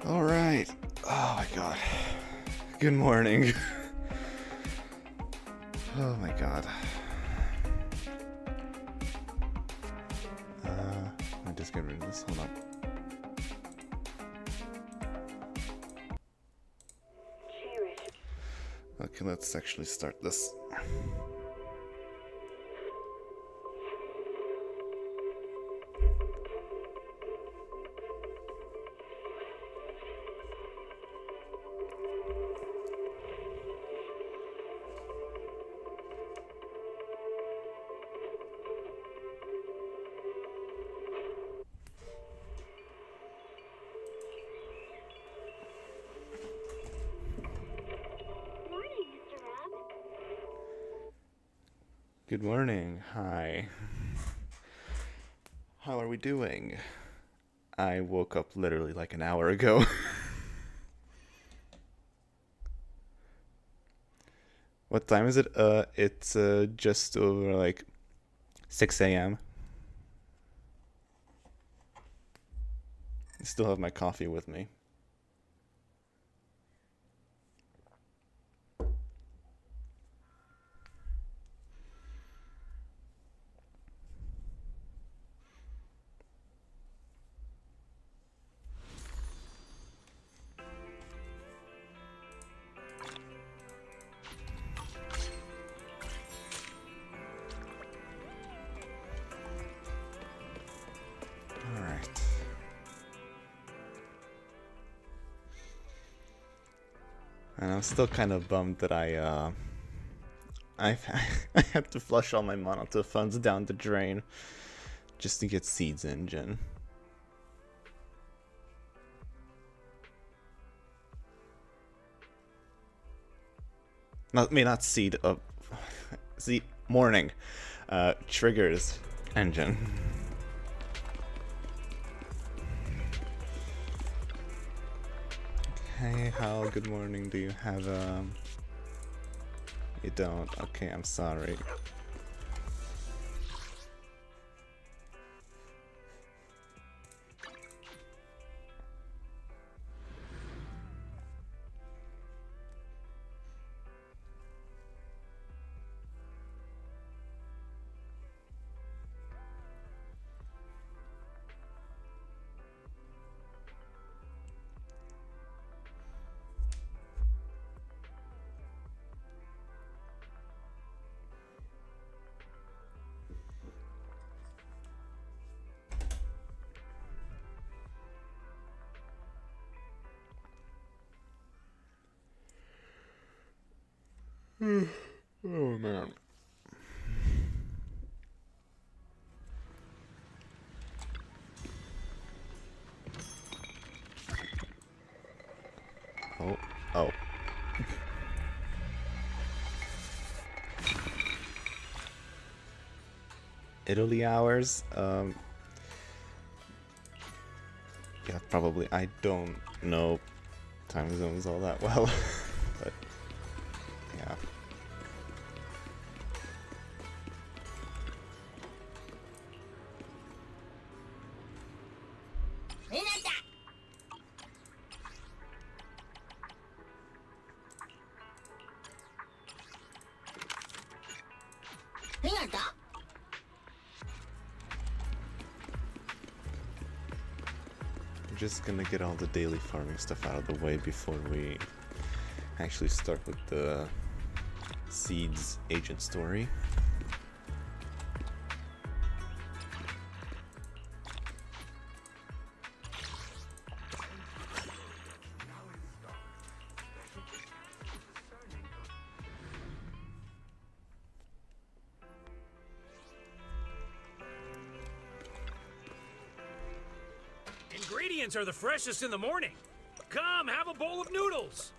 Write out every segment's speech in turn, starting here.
All right. Oh my god. Good morning. Oh my god. Let me just get rid of this. Hold up. Okay, let's actually start this. Good morning. Hi. How are we doing? I woke up literally like an hour ago. What time is it? It's just over like 6 a.m. I still have my coffee with me. Alright. And I'm still kind of bummed that I I had to flush all my Monotone funds down the drain just to get Seed's engine. Not Seed, Seed, Morning. Trigger's engine. Hey, Hal, good morning. Do you have, You don't? Okay, I'm sorry. Oh man. Oh. Italy hours? Yeah, probably. I don't know time zones all that well, but yeah. I'm just gonna get all the daily farming stuff out of the way before we actually start with the Seeds agent story. Ingredients are the freshest in the morning. Come, have a bowl of noodles.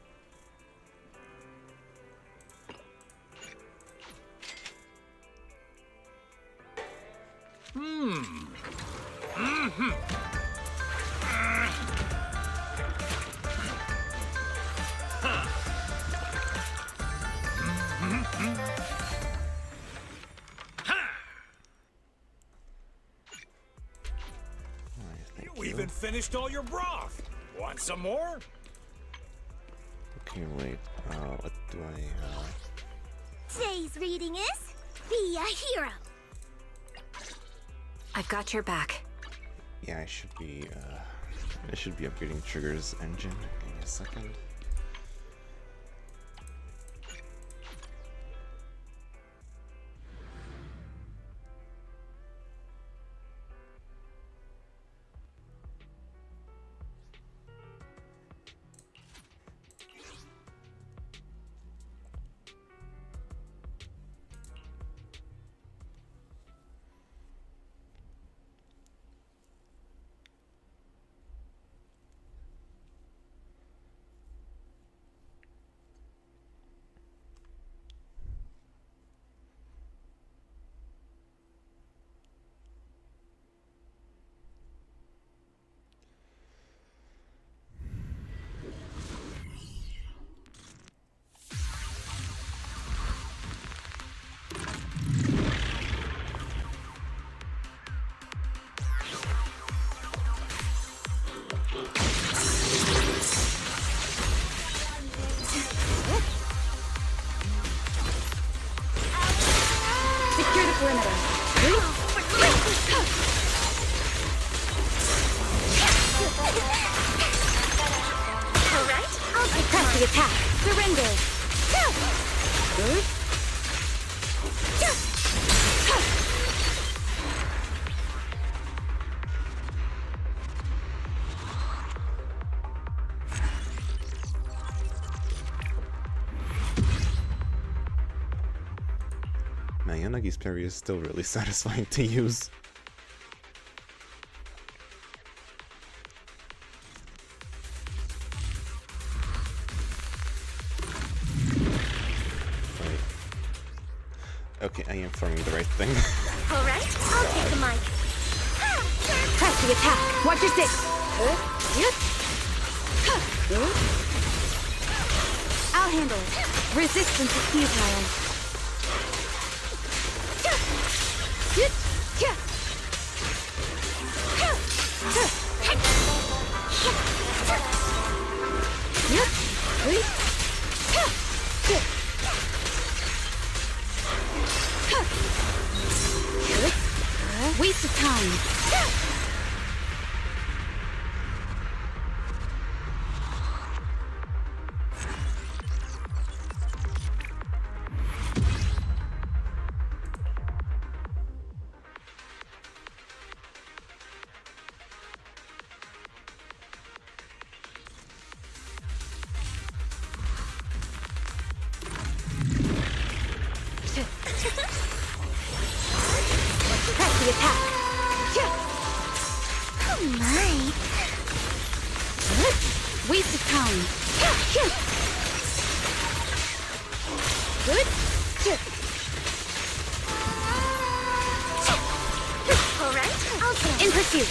You even finished all your broth. Want some more? Okay, wait. What do I have? Today's reading is Be a Hero. I've got your back. Yeah, I should be upgrading Trigger's engine. Give me a second. Secure the perimeter. Alright, I'll take Press the attack. Surrender. Man, Yanagi's parry is still really satisfying to use. Wait. Okay, I am farming the right thing. Alright, I'll take the mic. Press the attack. Watch your six. I'll handle it. Resistance is futile. Waste of time. Press the attack. Oh my. Waste of time. Good. Alright, I'll take In pursuit.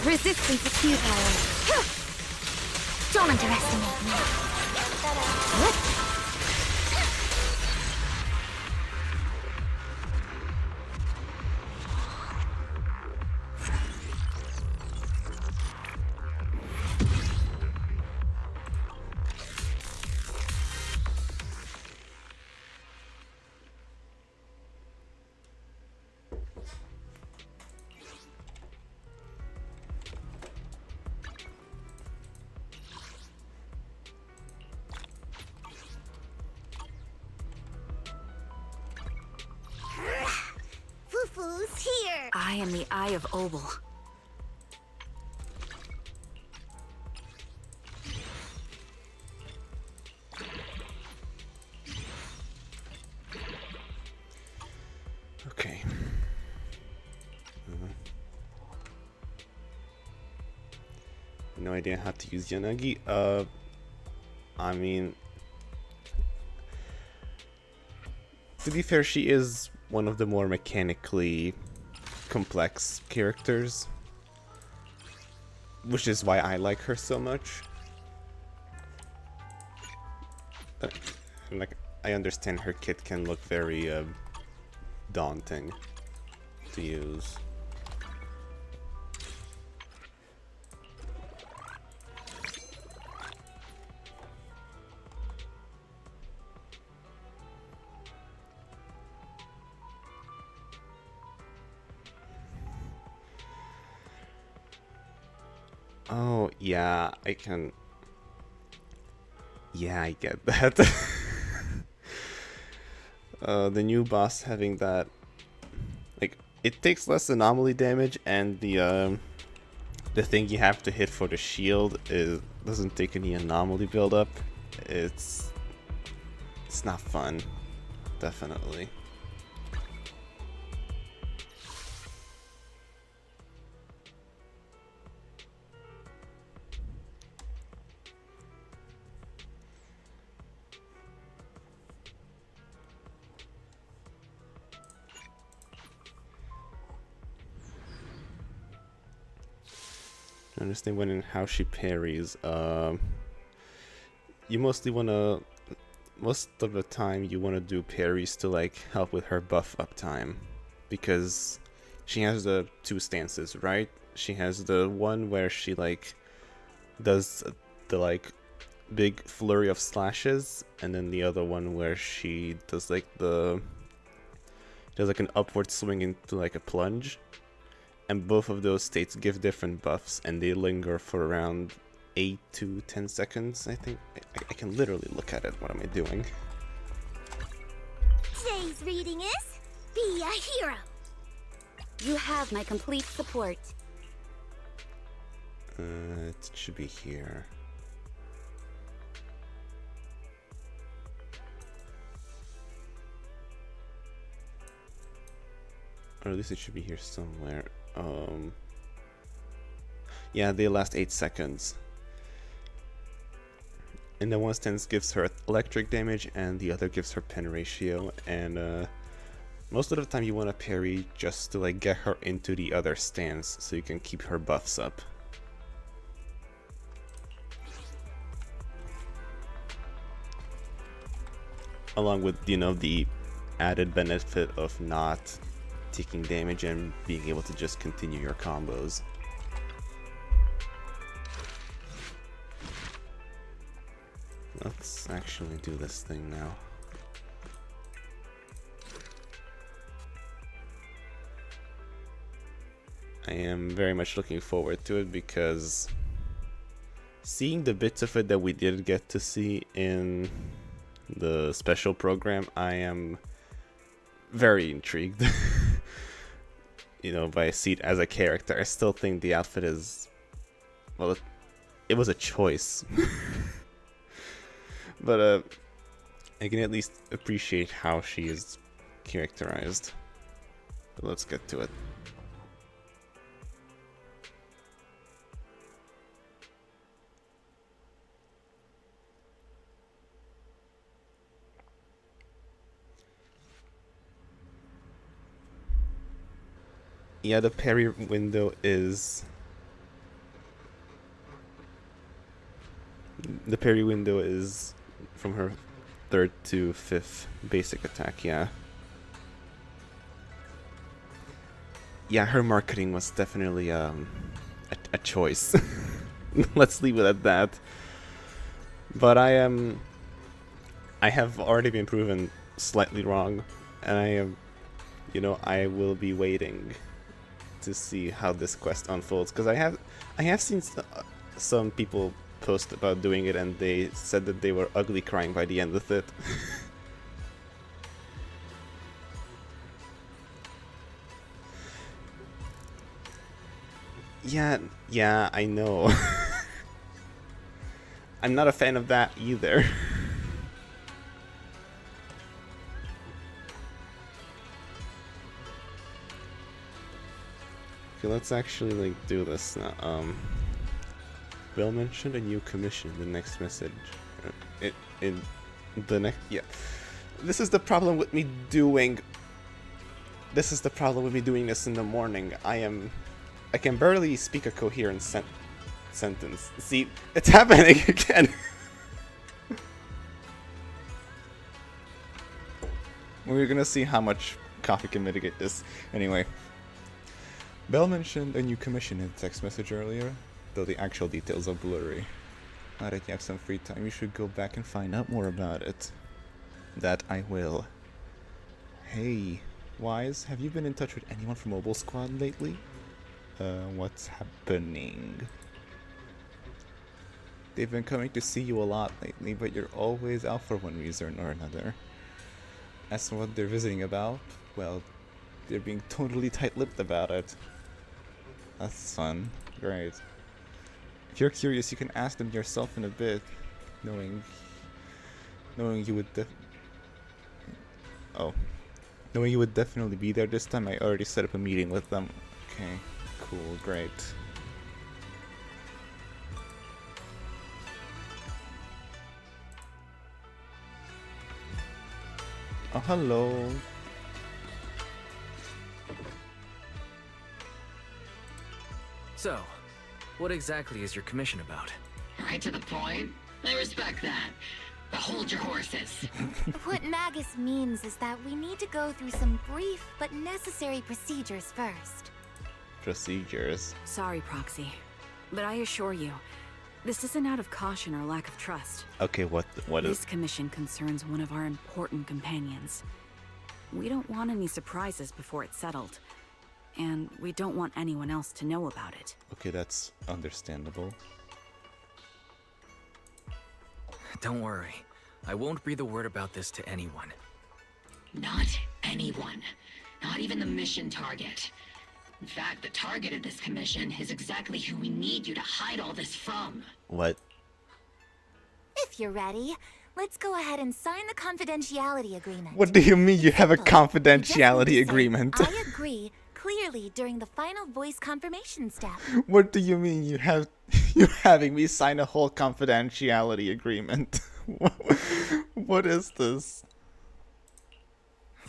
Resistance is futile. Don't underestimate me. Fufu's here. I am the Eye of Obel. Okay. No idea how to use Yanagi. I mean, to be fair, she is one of the more mechanically complex characters, which is why I like her so much. Like, I understand her kit can look very daunting to use. Oh, yeah, I can... Yeah, I get that. The new boss having that... Like, it takes less anomaly damage, and the thing you have to hit for the shield doesn't take any anomaly buildup. It's not fun, definitely. I understand when and how she parries. You mostly wanna, most of the time you wanna do parries to like help with her buff uptime, because she has the two stances, right? She has the one where she like does the like big flurry of slashes, and then the other one where she does like an upward swing into like a plunge. And both of those states give different buffs, and they linger for around 8 to 10 seconds, I think. I can literally look at it. What am I doing? Today's reading is Be a Hero. You have my complete support. It should be here. Or at least it should be here somewhere. Yeah, they last 8 seconds. And then one stance gives her electric damage, and the other gives her pen ratio. And most of the time you want to parry just to like get her into the other stance, so you can keep her buffs up. Along with, you know, the added benefit of not taking damage and being able to just continue your combos. Let's actually do this thing now. I am very much looking forward to it, because seeing the bits of it that we did get to see in the special program, I am very intrigued. You know, by Seed as a character. I still think the outfit is, well, it was a choice. But I can at least appreciate how she is characterized. But let's get to it. Yeah, the parry window is... The parry window is from her 3rd to 5th basic attack, yeah. Yeah, her marketing was definitely a choice. Let's leave it at that. But I have already been proven slightly wrong, and I am, you know, I will be waiting to see how this quest unfolds, because I have seen some people post about doing it, and they said that they were ugly crying by the end of it. Yeah, I know. I'm not a fan of that either. Okay, let's actually like do this now. Will mention a new commission in the next message. In the next, yeah. This is the problem with me doing. This is the problem with me doing this in the morning. I can barely speak a coherent sentence. See, it's happening again. We're gonna see how much coffee can mitigate this. Anyway. Bell mentioned a new commission in a text message earlier, though the actual details are blurry. Now that you have some free time, you should go back and find out more about it. That I will. Hey, Wise, have you been in touch with anyone from Mobile Squad lately? What's happening? They've been coming to see you a lot lately, but you're always out for one reason or another. As for what they're visiting about, well, they're being totally tight-lipped about it. That's fun. Great. If you're curious, you can ask them yourself in a bit, knowing you would knowing you would definitely be there this time. I already set up a meeting with them. Okay, cool, great. Oh, hello. So, what exactly is your commission about? Right to the point. I respect that. But hold your horses. What Magus means is that we need to go through some brief but necessary procedures first. Procedures. Sorry, Proxy, but I assure you, this isn't out of caution or lack of trust. Okay, what This is... commission concerns one of our important companions. We don't want any surprises before it's settled, and we don't want anyone else to know about it. Okay, that's understandable. Don't worry. I won't breathe a word about this to anyone. Not anyone. Not even the mission target. In fact, the target of this commission is exactly who we need you to hide all this from. What? If you're ready, let's go ahead and sign the confidentiality agreement. What do you mean you have a Simple. You just need to confidentiality say, agreement? I agree clearly during the final voice confirmation step. What do you mean you're having me sign a whole confidentiality agreement? What is this?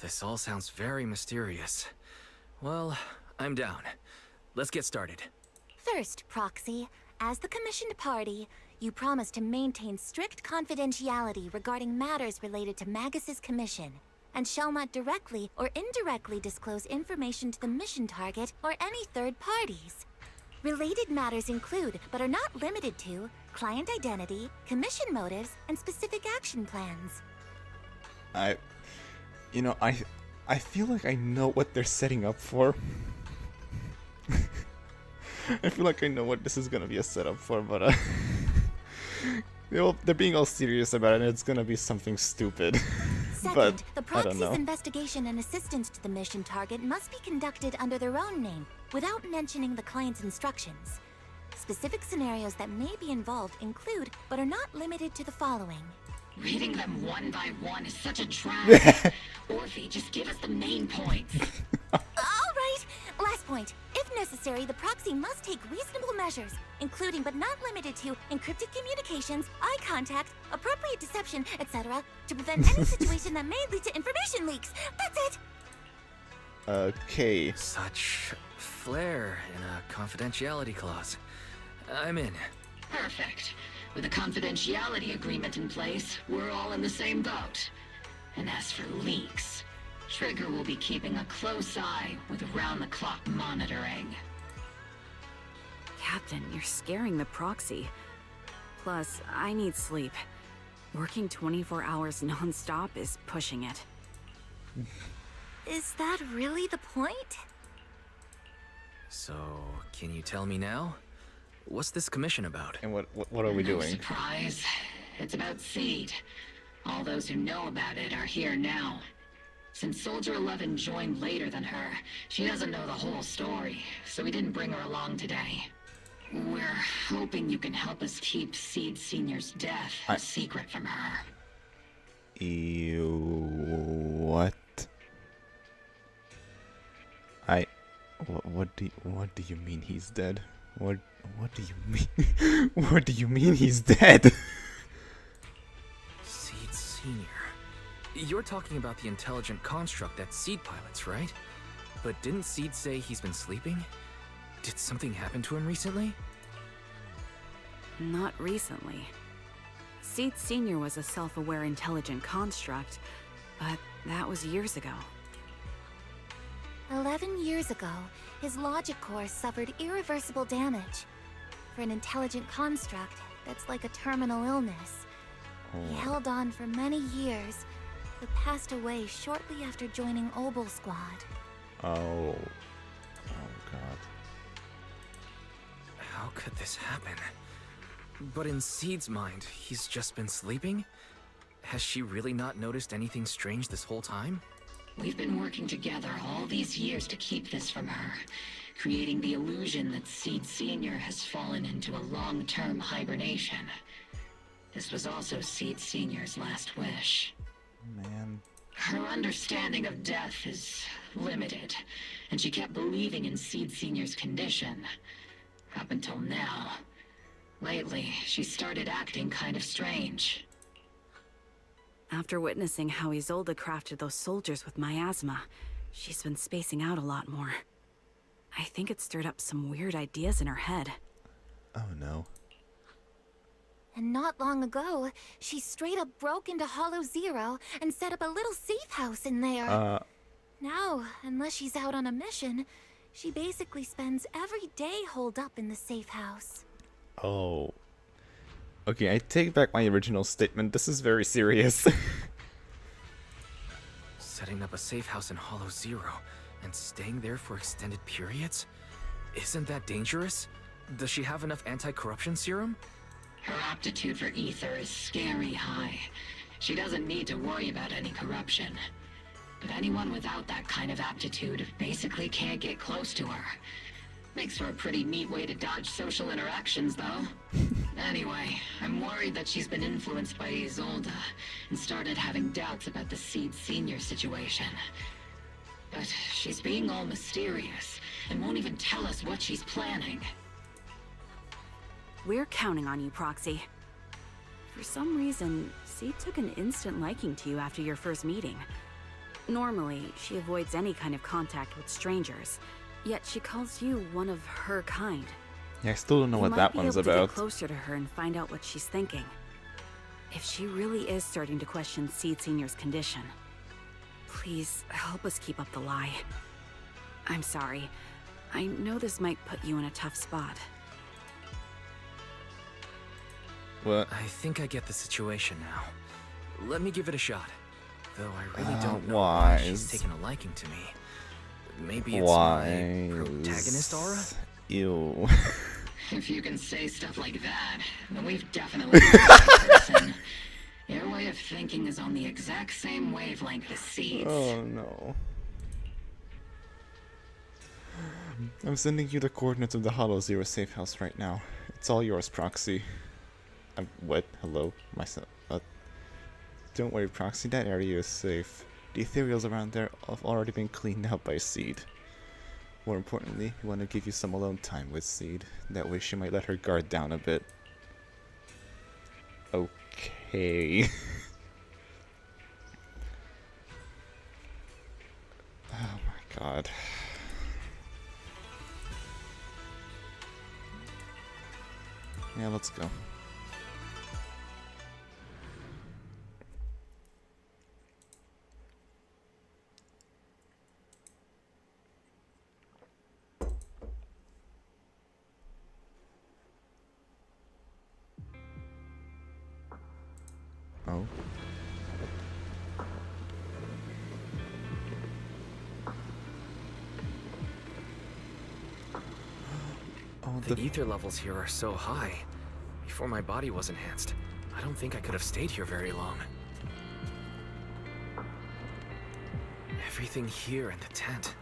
This all sounds very mysterious. Well, I'm down. Let's get started. First, Proxy, as the commissioned party, you promise to maintain strict confidentiality regarding matters related to Magus's commission, and shall not directly or indirectly disclose information to the mission target or any third parties. Related matters include, but are not limited to, client identity, commission motives, and specific action plans. I feel like I know what they're setting up for. I feel like I know what this is gonna be a setup for, but they're being all serious about it, and it's gonna be something stupid. Second, the I don't know. proxy's investigation and assistance to the mission target must be conducted under their own name, without mentioning the client's instructions. Specific scenarios that may be involved include, but are not limited to the following. Reading them one by one is such a drag. Orphe, just give us the main points. Alright, last point. If necessary, the proxy must take reasonable measures, including but not limited to encrypted communications, eye contact, appropriate deception, etc., to prevent any situation that may lead to information leaks. That's it! Okay. Such flair in a confidentiality clause. I'm in. Perfect. With a confidentiality agreement in place, we're all in the same boat. And as for leaks, Trigger will be keeping a close eye with round-the-clock monitoring. Captain, you're scaring the proxy. Plus, I need sleep. Working 24 hours non-stop is pushing it. Is that really the point? So, can you tell me now? What's this commission about? And what are we No doing? surprise. It's about Seed. All those who know about it are here now. Since Soldier 11 joined later than her, she doesn't know the whole story, so we didn't bring her along today. We're hoping you can help us keep Seed Senior's death a secret from her. What? What do you mean he's dead? What do you mean? What do you mean he's dead? Seed Senior. You're talking about the intelligent construct that Seed pilots, right? But didn't Seed say he's been sleeping? Did something happen to him recently? Not recently. Seed Senior was a self-aware intelligent construct, but That was years ago. 11 years ago, his logic core suffered irreversible damage. For an intelligent construct, that's like a terminal illness. He held on for many years, but passed away shortly after joining Obel Squad. Oh. Oh god. How could this happen? But in Seed's mind, he's just been sleeping? Has she really not noticed anything strange this whole time? We've been working together all these years to keep this from her, creating the illusion that Seed Sr. has fallen into a long-term hibernation. This was also Seed Sr.'s last wish. Man. Her understanding of death is limited, and she kept believing in Seed Sr.'s condition. Up until now. Lately, she started acting kind of strange. After witnessing how Isolde crafted those soldiers with miasma, she's been spacing out a lot more. I think it stirred up some weird ideas in her head. Oh no. And not long ago, she straight up broke into Hollow Zero and set up a little safe house in there. Now, unless she's out on a mission, she basically spends every day holed up in the safe house. Oh. Okay, I take back my original statement. This is very serious. Setting up a safe house in Hollow Zero and staying there for extended periods? Isn't that dangerous? Does she have enough anti-corruption serum? Her aptitude for ether is scary high. She doesn't need to worry about any corruption. But anyone without that kind of aptitude basically can't get close to her. Makes for a pretty neat way to dodge social interactions, though. Anyway, I'm worried that she's been influenced by Isolde and started having doubts about the Seed Sr. situation. But she's being all mysterious and won't even tell us what she's planning. We're counting on you, Proxy. For some reason, Seed took an instant liking to you after your first meeting. Normally, she avoids any kind of contact with strangers, yet she calls you one of her kind. Yeah, I still don't know what that one's You might be able to about. get closer to her and find out what she's thinking. If she really is starting to question Seed Senior's condition, please help us keep up the lie. I'm sorry. I know this might put you in a tough spot. What? I think I get the situation now. Let me give it a shot. Though I really don't know why why she's is- taken a liking to me. Maybe it's Why? my protagonist aura? Ew. If you can say stuff like that, then we've definitely got that person. Your way of thinking is on the exact same wavelength as Seed's. Oh no. I'm sending you the coordinates of the Hollow Zero safe house right now. It's all yours, Proxy. What? Hello? Myself. Don't worry, Proxy, that area is safe. The ethereals around there have already been cleaned out by Seed. More importantly, we want to give you some alone time with Seed. That way she might let her guard down a bit. Okay. Oh my god. Yeah, let's go. Oh. Oh, The ether levels here are so high. Before my body was enhanced, I don't think I could have stayed here very long. Everything here in the tent.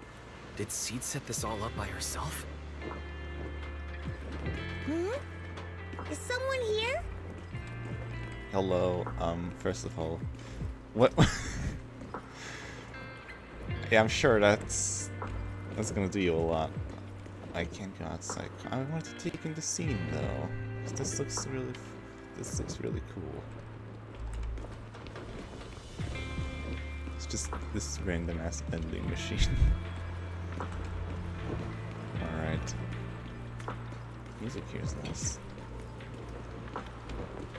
Did Seed set this all up by herself? Is someone here? Hello, first of all, what? Yeah, I'm sure that's gonna do you a lot. I can't go outside. I want to take in the scene though. This looks really cool. It's just this random ass vending machine. All right. Music here is nice.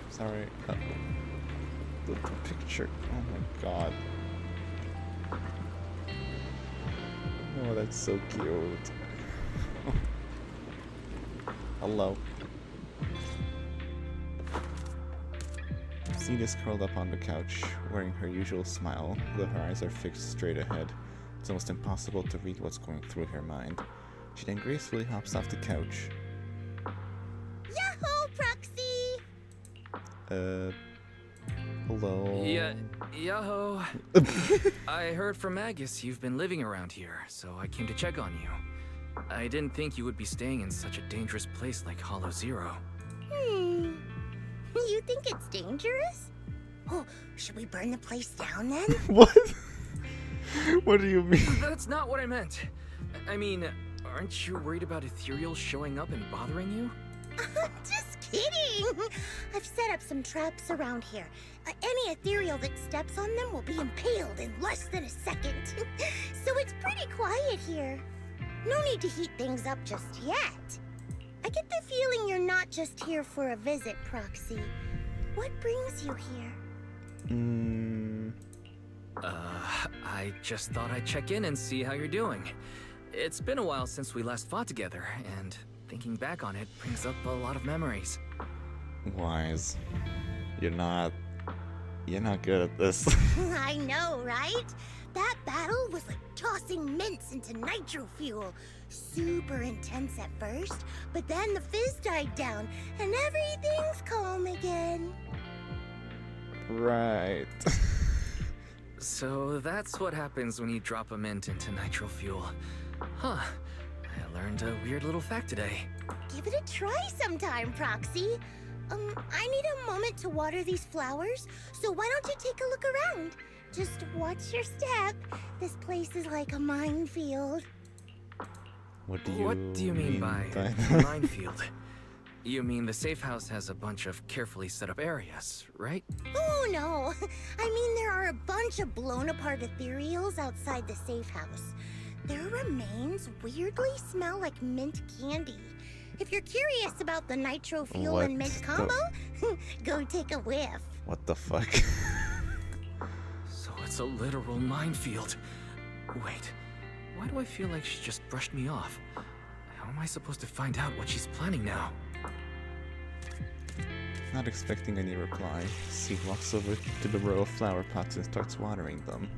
Sorry. The picture. Oh my god. that's so cute. Hello. Seed is curled up on the couch, wearing her usual smile, though her eyes are fixed straight ahead. It's almost impossible to read what's going through her mind. She then gracefully hops off the couch. Yahoo, Proxy! Hello. Yeah, Yoho. I heard from Magus you've been living around here, so I came to check on you. I didn't think you would be staying in such a dangerous place like Hollow Zero. You think it's dangerous? Oh, should we burn the place down then? What? What do you mean? That's not what I meant. I mean, aren't you worried about ethereals showing up and bothering you? Just kidding! I've set up some traps around here. Any ethereal that steps on them will be impaled in less than a second. So it's pretty quiet here. No need to heat things up just yet. I get the feeling you're not just here for a visit, Proxy. What brings you here? I just thought I'd check in and see how you're doing. It's been a while since we last fought together, and thinking back on it brings up a lot of memories. Wise. You're not good at this. I know, right? That battle was like tossing mints into nitro fuel. Super intense at first, but then the fizz died down, and everything's calm again. Right. So that's what happens when you drop a mint into nitro fuel. Huh. I learned a weird little fact today. Give it a try sometime, Proxy. I need a moment to water these flowers, so why don't you take a look around? Just watch your step. This place is like a minefield. What do you mean by that? minefield? You mean the safe house has a bunch of carefully set up areas, right? Oh no, I mean there are a bunch of blown apart ethereals outside the safe house. Their remains weirdly smell like mint candy. If you're curious about the nitro fuel and mint combo, go take a whiff. What the fuck? So it's a literal minefield. Wait, why do I feel like she just brushed me off? How am I supposed to find out what she's planning now? Not expecting any reply, Seed walks over to the row of flower pots and starts watering them.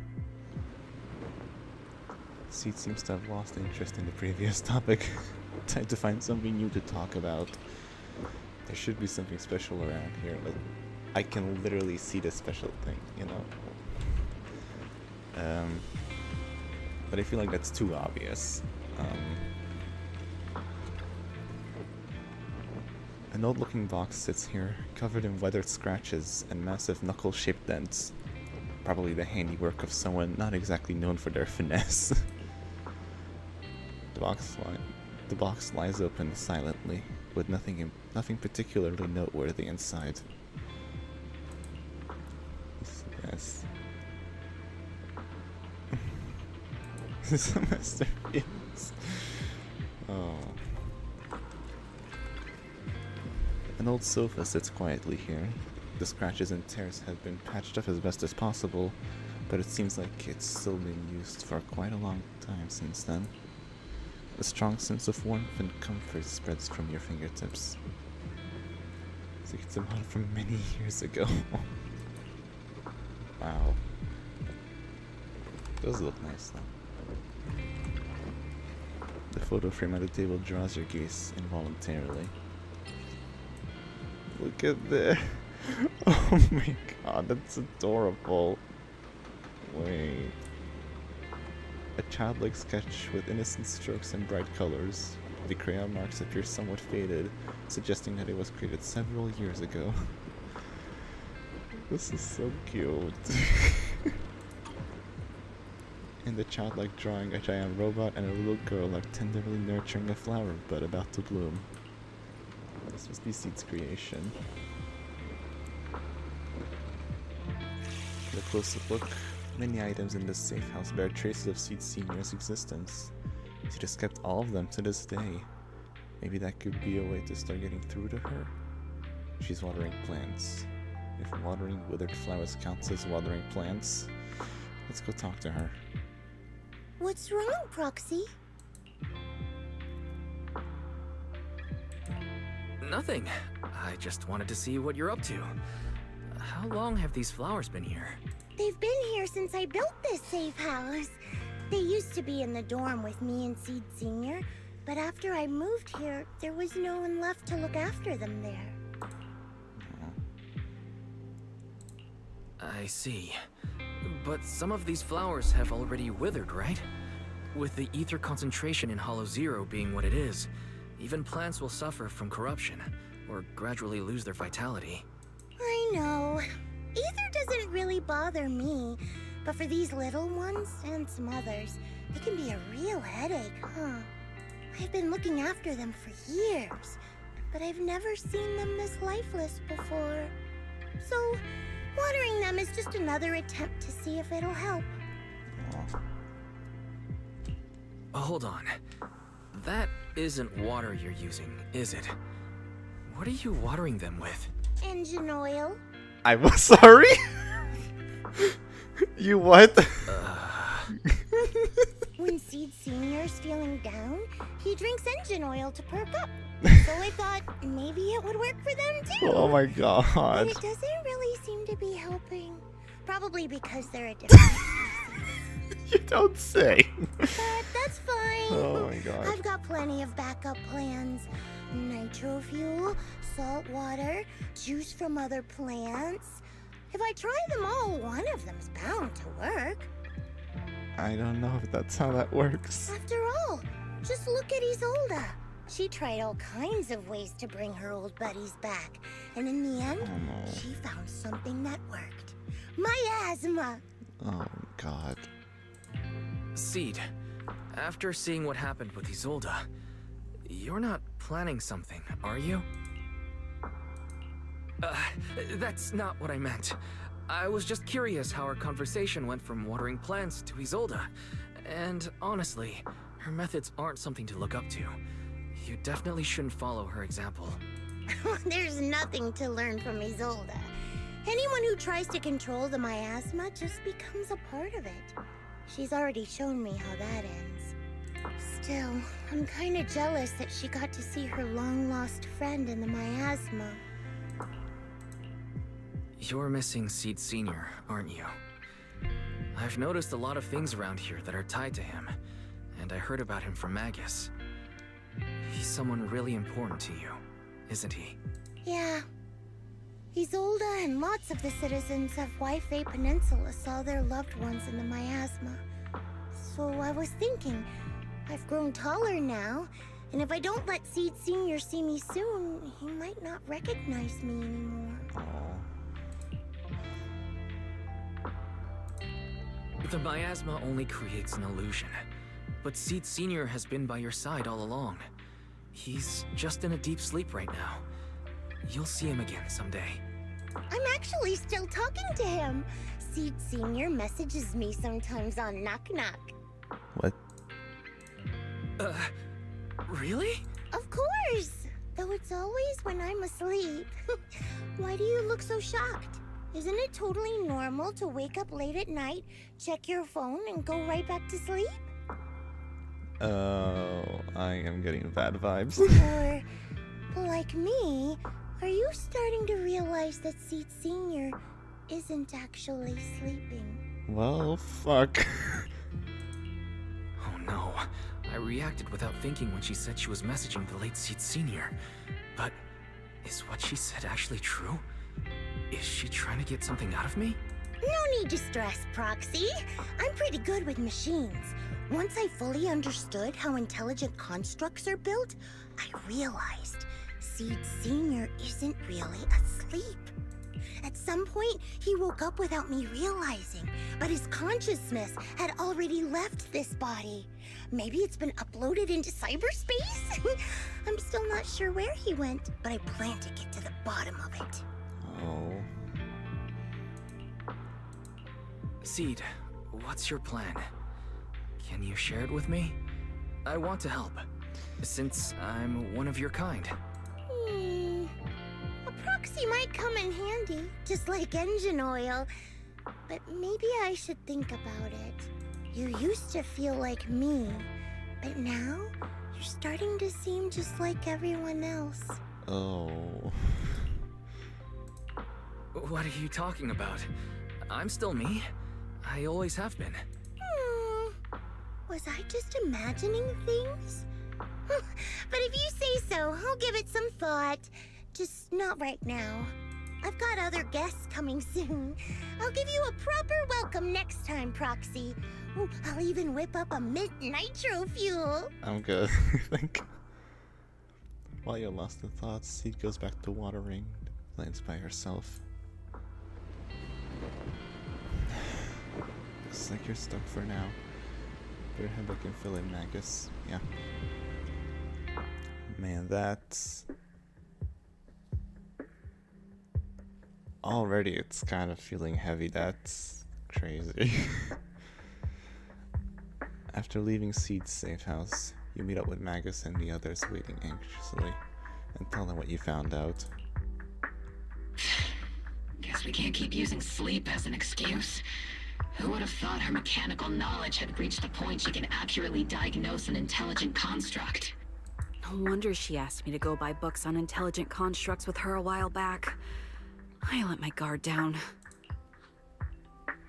Seed seems to have lost interest in the previous topic. Time to find something new to talk about. There should be something special around here. Like, I can literally see the special thing, you know? But I feel like that's too obvious. An old-looking box sits here, covered in weathered scratches and massive knuckle-shaped dents. Probably the handiwork of someone not exactly known for their finesse. The box lies open silently, with nothing particularly noteworthy inside. Yes. This is a masterpiece. Oh. An old sofa sits quietly here. The scratches and tears have been patched up as best as possible, but it seems like it's still been used for quite a long time since then. A strong sense of warmth and comfort spreads from your fingertips. It's like it's a model from many years ago. Wow. Does look nice though. The photo frame at the table draws your gaze involuntarily. Look at that. Oh my god, that's adorable. Wait. A childlike sketch with innocent strokes and bright colors. The crayon marks appear somewhat faded, suggesting that it was created several years ago. This is so cute. In the childlike drawing, a giant robot and a little girl are tenderly nurturing a flower bud about to bloom. This must be Seed's creation. At a close-up look, many items in this safe house bear traces of Seed Senior's existence. Seed has kept all of them to this day. Maybe that could be a way to start getting through to her. She's watering plants. If watering withered flowers counts as watering plants, let's go talk to her. What's wrong, Proxy? Nothing. I just wanted to see what you're up to. How long have these flowers been here? They've been here since I built this safe house. They used to be in the dorm with me and Seed Senior, but after I moved here, there was no one left to look after them there. I see. But some of these flowers have already withered, right? With the ether concentration in Hollow Zero being what it is, even plants will suffer from corruption, or gradually lose their vitality. I know. Ether doesn't really bother me, but for these little ones and some others, it can be a real headache, huh? I've been looking after them for years, but I've never seen them this lifeless before. So, watering them is just another attempt to see if it'll help. Hold on. That isn't water you're using, is it? What are you watering them with? Engine oil. I was sorry? You what? When Seed Senior's feeling down, he drinks engine oil to perk up. So I thought maybe it would work for them too. Oh my But god. it doesn't really seem to be helping. Probably because they're a different species. You don't say. But that's fine. Oh my god. I've got plenty of backup plans. Nitro fuel, salt water, juice from other plants. If I try them all, one of them's bound to work. I don't know if that's how that works. After all, just look at Isolda. She tried all kinds of ways to bring her old buddies back, and in the end, Oh no. she found something that worked. Miasma! Oh god. Seed, after seeing what happened with Isolda, you're not planning something, are you? That's not what I meant. I was just curious how our conversation went from watering plants to Isolda. And honestly, her methods aren't something to look up to. You definitely shouldn't follow her example. There's nothing to learn from Isolda. Anyone who tries to control the miasma just becomes a part of it. She's already shown me how that ends. Still, I'm kinda jealous that she got to see her long-lost friend in the miasma. You're missing Seed Senior, aren't you? I've noticed a lot of things around here that are tied to him, and I heard about him from Magus. He's someone really important to you, isn't he? Yeah. Isolda and lots of the citizens of Wi-Fi Peninsula saw their loved ones in the miasma. So I was thinking, I've grown taller now, and if I don't let Seed Senior see me soon, he might not recognize me anymore. The miasma only creates an illusion, but Seed Senior has been by your side all along. He's just in a deep sleep right now. You'll see him again someday. I'm actually still talking to him. Seed Senior messages me sometimes on Knock Knock. What? Really? Of course! Though it's always when I'm asleep. Why do you look so shocked? Isn't it totally normal to wake up late at night, check your phone, and go right back to sleep? Oh, I am getting bad vibes. Or, like me, are you starting to realize that Seed Senior isn't actually sleeping? Well, fuck. Oh no. I reacted without thinking when she said she was messaging the late Seed Senior. But is what she said actually true? Is she trying to get something out of me? No need to stress, Proxy. I'm pretty good with machines. Once I fully understood how intelligent constructs are built, I realized Seed Senior isn't really asleep. At some point, he woke up without me realizing, but his consciousness had already left this body. Maybe it's been uploaded into cyberspace? I'm still not sure where he went, but I plan to get to the bottom of it. Oh. Seed, what's your plan? Can you share it with me? I want to help, since I'm one of your kind. A proxy might come in handy, just like engine oil. But maybe I should think about it. You used to feel like me, but now you're starting to seem just like everyone else. Oh. What are you talking about? I'm still me. I always have been. Was I just imagining things? But if you say so, I'll give it some thought. Just not right now. I've got other guests coming soon. I'll give you a proper welcome next time, Proxy. Ooh, I'll even whip up a mint nitro fuel. I'm good, I think. While you're lost in thoughts, Seed goes back to watering the plants by herself. Looks like you're stuck for now. Better head back and fill in Magus. Yeah. Man, that's... Already it's kind of feeling heavy. That's crazy. After leaving Seed's safe house, you meet up with Magus and the others waiting anxiously and tell them what you found out. Guess we can't keep using sleep as an excuse. Who would have thought her mechanical knowledge had reached the point she can accurately diagnose an intelligent construct? No wonder she asked me to go buy books on intelligent constructs with her a while back. I let my guard down.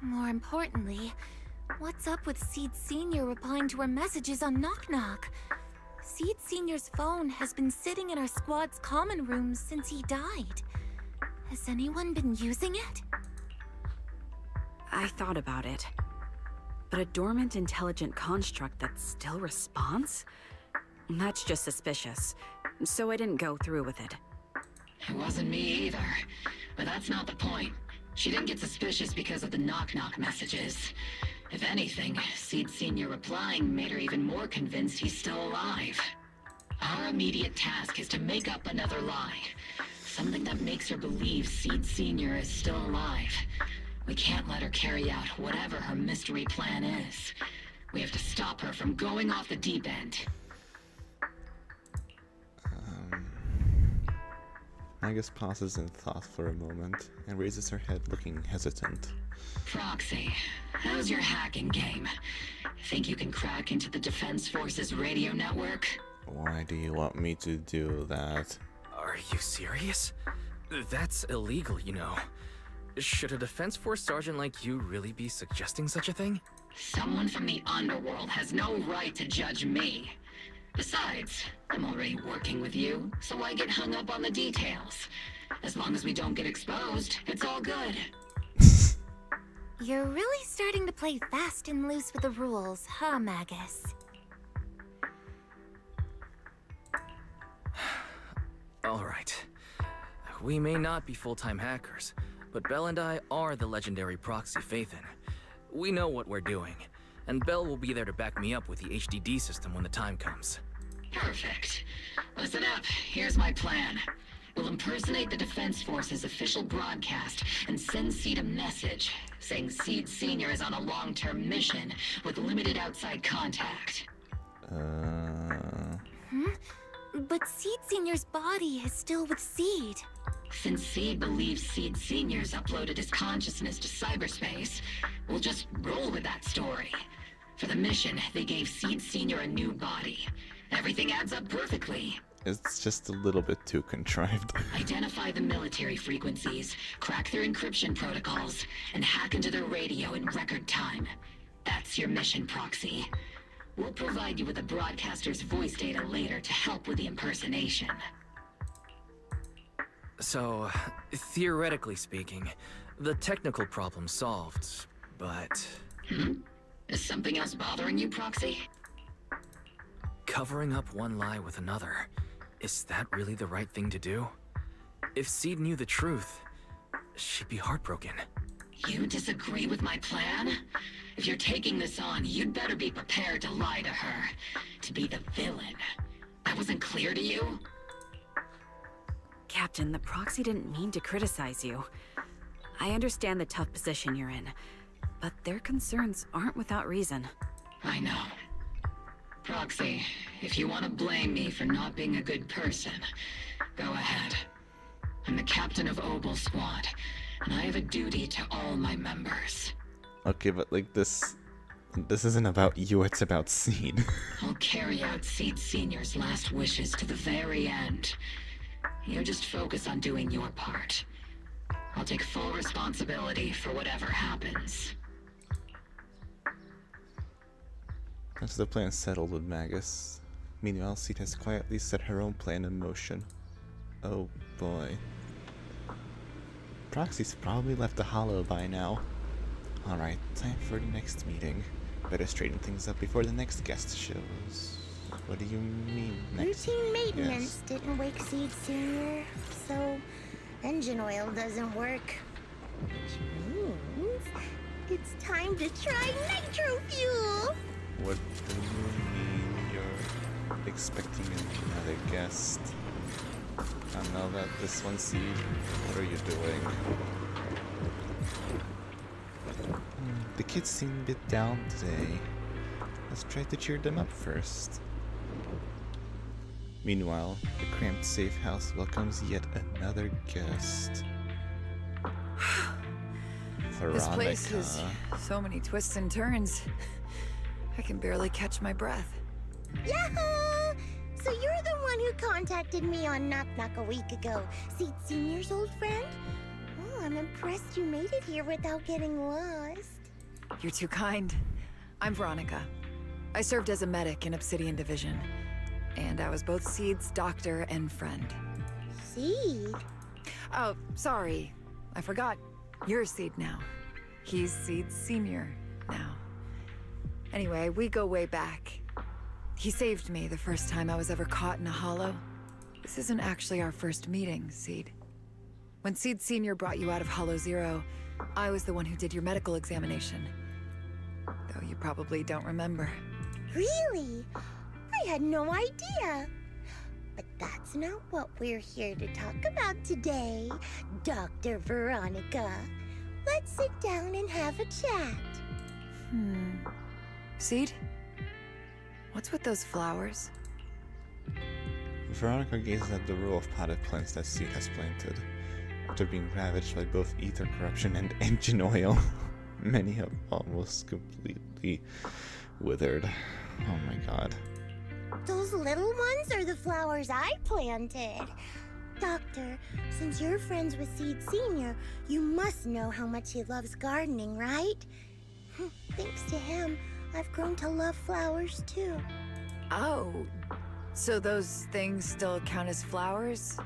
More importantly, what's up with Seed Sr. replying to her messages on Knock Knock? Seed Sr.'s phone has been sitting in our squad's common room since he died. Has anyone been using it? I thought about it. But a dormant intelligent construct that still responds? That's just suspicious. So I didn't go through with it. It wasn't me either. But that's not the point. She didn't get suspicious because of the knock-knock messages. If anything, Seed Sr. replying made her even more convinced he's still alive. Our immediate task is to make up another lie. Something that makes her believe Seed Sr. is still alive. We can't let her carry out whatever her mystery plan is. We have to stop her from going off the deep end. Magus pauses in thought for a moment and raises her head looking hesitant. Proxy, how's your hacking game? Think you can crack into the Defense Forces radio network? Why do you want me to do that? Are you serious? That's illegal, you know. Should a Defense Force sergeant like you really be suggesting such a thing? Someone from the underworld has no right to judge me. Besides, I'm already working with you, so why get hung up on the details? As long as we don't get exposed, it's all good. You're really starting to play fast and loose with the rules, huh, Magus? Alright. We may not be full-time hackers, but Belle and I are the legendary Proxy Phaethon. We know what we're doing, and Belle will be there to back me up with the HDD system when the time comes. Perfect. Listen up, here's my plan. We'll impersonate the Defense Force's official broadcast and send Seed a message saying Seed Sr. is on a long-term mission with limited outside contact. But Seed Sr.'s body is still with Seed. Since Seed believes Seed Sr.'s uploaded his consciousness to cyberspace, we'll just roll with that story. For the mission, they gave Seed Sr. a new body. Everything adds up perfectly. It's just a little bit too contrived. Identify the military frequencies, crack their encryption protocols, and hack into their radio in record time. That's your mission, Proxy. We'll provide you with the broadcaster's voice data later to help with the impersonation. So, theoretically speaking, the technical problem's solved, but... Is something else bothering you, Proxy? Covering up one lie with another, is that really the right thing to do? If Seed knew the truth, she'd be heartbroken. You disagree with my plan? If you're taking this on, you'd better be prepared to lie to her. To be the villain. That wasn't clear to you? Captain, the Proxy didn't mean to criticize you. I understand the tough position you're in, but their concerns aren't without reason. I know. Proxy, if you want to blame me for not being a good person, go ahead. I'm the captain of Obel Squad, and I have a duty to all my members. Okay, but like this isn't about you, it's about Seed. I'll carry out Seed Sr.'s last wishes to the very end. You just focus on doing your part. I'll take full responsibility for whatever happens. That's the plan settled with Magus. Meanwhile, Seed has quietly set her own plan in motion. Oh boy. Proxy's probably left the hollow by now. Alright, time for the next meeting. Better straighten things up before the next guest shows. What do you mean, next? Routine maintenance Yes. didn't wake Seed Senior, so engine oil doesn't work. Which means it's time to try nitro fuel! What do you mean you're expecting another guest? I know that this one, Seed. What are you doing? The kids seem a bit down today. Let's try to cheer them up first. Meanwhile, the cramped safe house welcomes yet another guest. This place Veronica. has so many twists and turns. I can barely catch my breath. Yahoo! So you're the one who contacted me on Knock Knock a week ago, Seed Senior's old friend? Oh, I'm impressed you made it here without getting lost. You're too kind. I'm Veronica. I served as a medic in Obsidian Division. And I was both Seed's doctor and friend. Seed? Oh, sorry. I forgot. You're Seed now. He's Seed Senior now. Anyway, we go way back. He saved me the first time I was ever caught in a hollow. This isn't actually our first meeting, Seed. When Seed Senior brought you out of Hollow Zero, I was the one who did your medical examination. Though you probably don't remember. Really? I had no idea. But that's not what we're here to talk about today, Dr. Veronica. Let's sit down and have a chat. Seed? What's with those flowers? Veronica gazes at the row of potted plants that Seed has planted. After being ravaged by both ether corruption and engine oil, many have almost completely withered. Oh my god. Those little ones are the flowers I planted. Doctor, since you're friends with Seed Senior, you must know how much he loves gardening, right? Thanks to him, I've grown to love flowers too. Oh, so those things still count as flowers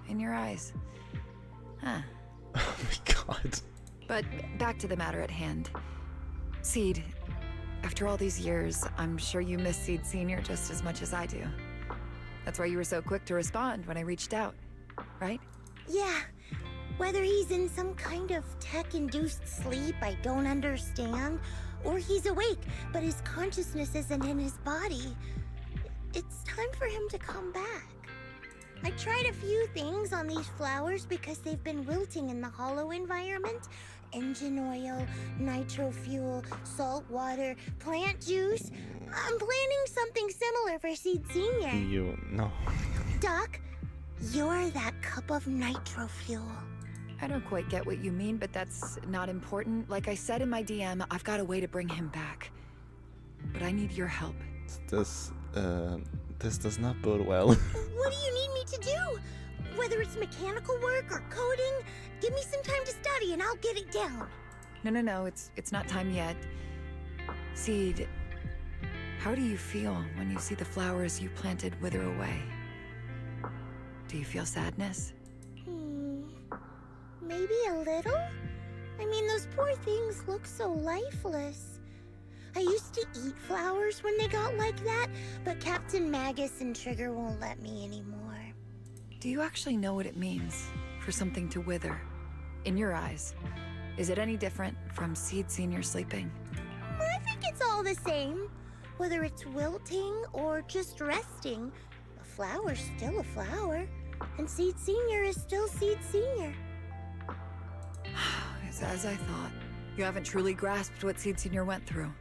in your eyes? Huh. Oh my god. But back to the matter at hand. Seed, after all these years, I'm sure you miss Seed Senior just as much as I do. That's why you were so quick to respond when I reached out, right? Yeah, whether he's in some kind of tech-induced sleep I don't understand, or he's awake, but his consciousness isn't in his body, it's time for him to come back. I tried a few things on these flowers because they've been wilting in the hollow environment. Engine oil, nitro fuel, salt water, plant juice. I'm planning something similar for Seed Senior. No. Doc, you're that cup of nitro fuel. I don't quite get what you mean, but that's not important. Like I said in my DM, I've got a way to bring him back. But I need your help. This does not bode well. What do you need me to do? Whether it's mechanical work or coding, give me some time to study and I'll get it down. No, it's not time yet. Seed, how do you feel when you see the flowers you planted wither away? Do you feel sadness? Maybe a little? I mean, those poor things look so lifeless. I used to eat flowers when they got like that, but Captain Magus and Trigger won't let me anymore. Do you actually know what it means for something to wither? In your eyes, is it any different from Seed Senior sleeping? I think it's all the same. Whether it's wilting or just resting, a flower's still a flower, and Seed Senior is still Seed Senior. It's as I thought. You haven't truly grasped what Seed Senior went through.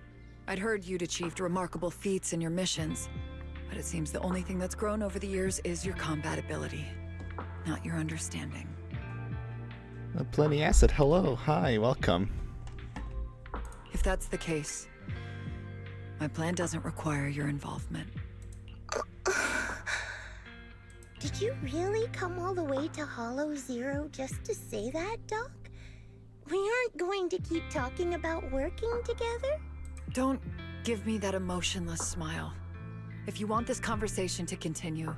I'd heard you'd achieved remarkable feats in your missions, but it seems the only thing that's grown over the years is your combat ability, not your understanding. Plenty Acid, hello, hi, welcome. If that's the case, my plan doesn't require your involvement. Did you really come all the way to Hollow Zero just to say that, Doc? We aren't going to keep talking about working together? Don't give me that emotionless smile. If you want this conversation to continue,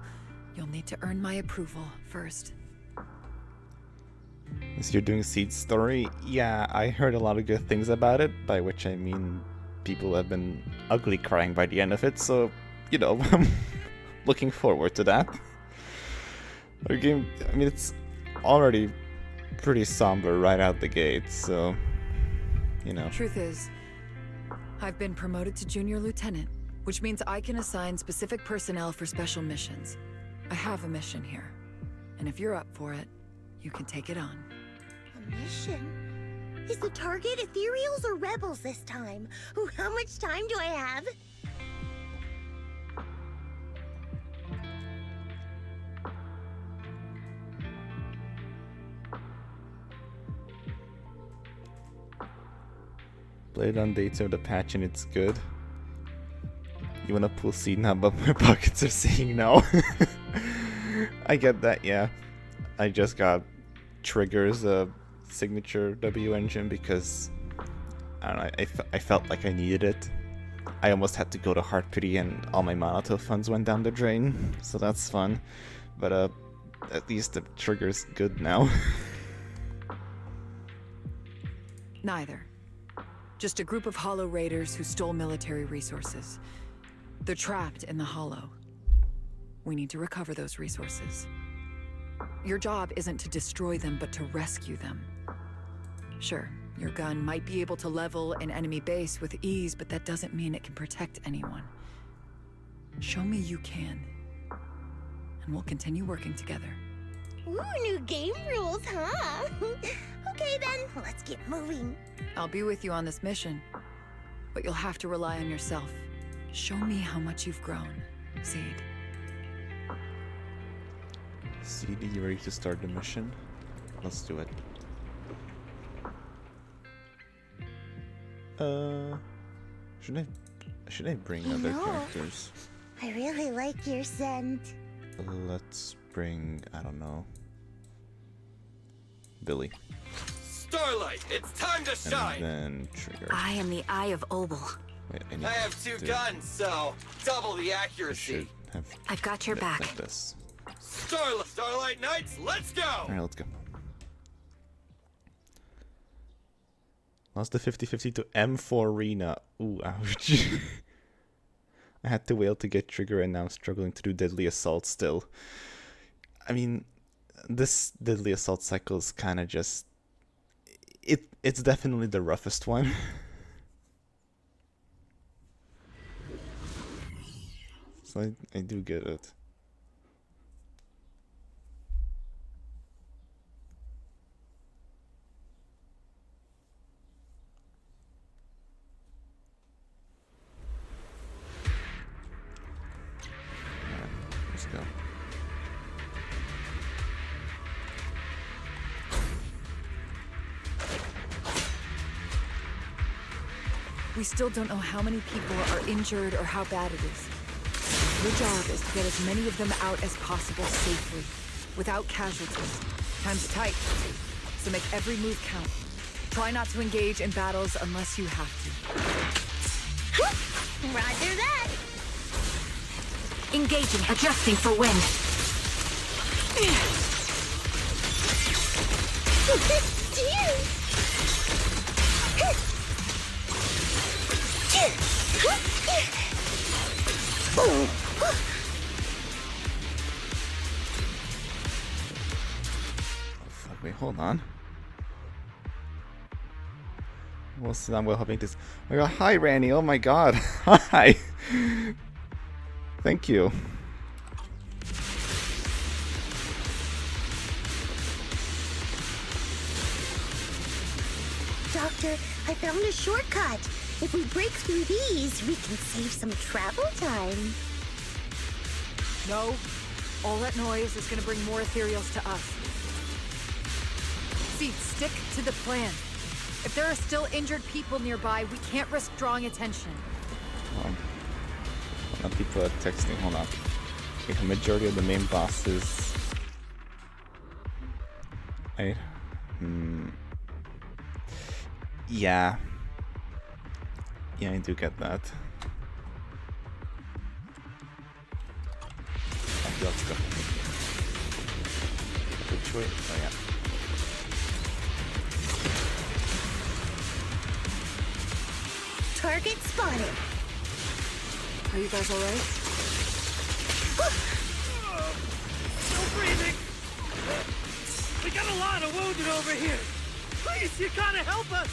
you'll need to earn my approval first. So you're doing Seed's story? Yeah, I heard a lot of good things about it, by which I mean people have been ugly crying by the end of it, so, you know, I'm looking forward to that. The game, I mean, it's already pretty somber right out the gate, so, you know. Truth is, I've been promoted to junior lieutenant, which means I can assign specific personnel for special missions. I have a mission here, and if you're up for it, you can take it on. A mission? Is the target ethereals or rebels this time? Ooh, how much time do I have? Played on day 2 of the patch and it's good. You wanna pull Seed now, but my pockets are saying no. I get that, yeah. I just got Trigger's signature W engine because I don't know, I felt like I needed it. I almost had to go to Heart Pity and all my Monotone funds went down the drain, so that's fun. But at least the Trigger's good now. Neither. Just a group of Hollow Raiders who stole military resources. They're trapped in the Hollow. We need to recover those resources. Your job isn't to destroy them, but to rescue them. Sure, your gun might be able to level an enemy base with ease, but that doesn't mean it can protect anyone. Show me you can, and we'll continue working together. Ooh, new game rules, huh? Okay then, let's get moving. I'll be with you on this mission, but you'll have to rely on yourself. Show me how much you've grown, Seed. Seed, you ready to start the mission? Let's do it. Should I bring other characters? I really like your scent. Let's bring, I don't know, Billy. Starlight, it's time to shine! And then Trigger. I am the Eye of Obel. Wait, I have two guns, so double the accuracy. I've got your back. Like this. Starlight Knights, let's go! Alright, let's go. Lost the 50-50 to M4 Arena. Ooh, ouch. I had to wait to get Trigger and now I'm struggling to do Deadly Assault still. I mean, this Deadly Assault cycle is kind of just... It's definitely the roughest one. So I do get it. Let's go. We still don't know how many people are injured or how bad it is. Your job is to get as many of them out as possible safely, without casualties. Time's tight, so make every move count. Try not to engage in battles unless you have to. Roger that. Engaging, adjusting for wind. Oh fuck, wait, hold on. Well, so I'm well hoping this. Oh my god, hi Randy, oh my god. Hi. Thank you. Doctor, I found a shortcut. If we break through these, we can save some travel time. No, all that noise is gonna bring more ethereals to us. See, stick to the plan. If there are still injured people nearby, we can't risk drawing attention. People are texting, hold on. a majority of the main bosses. Yeah. Yeah, I do get that. Okay, let's go. Which way? Oh yeah. Target spotted. Are you guys alright? Still breathing. We got a lot of wounded over here. Please, you gotta help us.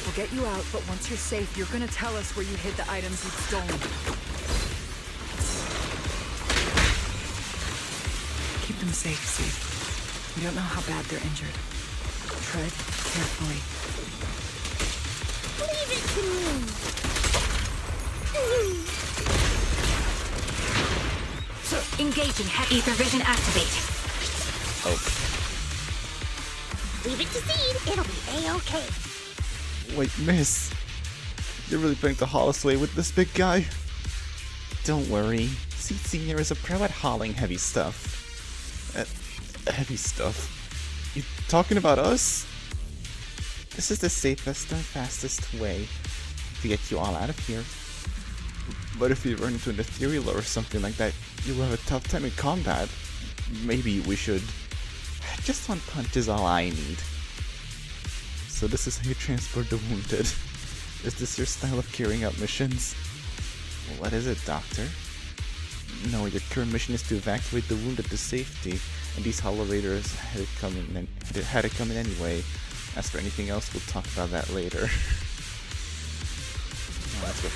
We'll get you out, but once you're safe, you're gonna tell us where you hid the items you've stolen. Keep them safe, Seed. We don't know how bad they're injured. Tread carefully. Leave it to me. Engaging ether vision activate. Oh. Leave it to Seed. It'll be A-okay. Wait, miss. You're really playing the holo sleigh with this big guy? Don't worry. Seed Senior is a pro at hauling heavy stuff. Heavy stuff? You talking about us? This is the safest and fastest way to get you all out of here. But if you run into an ethereal or something like that, you will have a tough time in combat. Maybe we should... Just one punch is all I need. So this is how you transport the wounded. Is this your style of carrying out missions? What is it, Doctor? No, your current mission is to evacuate the wounded to safety, and these Hollow Raiders had it come in anyway. As for anything else, we'll talk about that later. Now, let's go.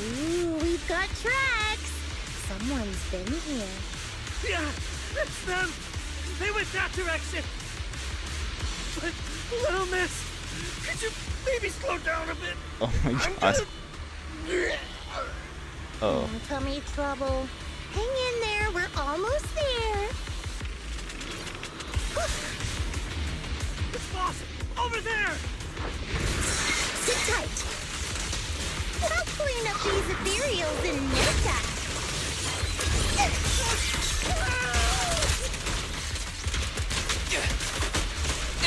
Ooh, we've got tracks. Someone's been here. Yeah, it's them. They went that direction. But, little miss, could you maybe slow down a bit? Oh my god. Oh. Tummy trouble. Hang in there. We're almost there. It's boss, over there. Sit tight. I'll clean up these ethereals in no time.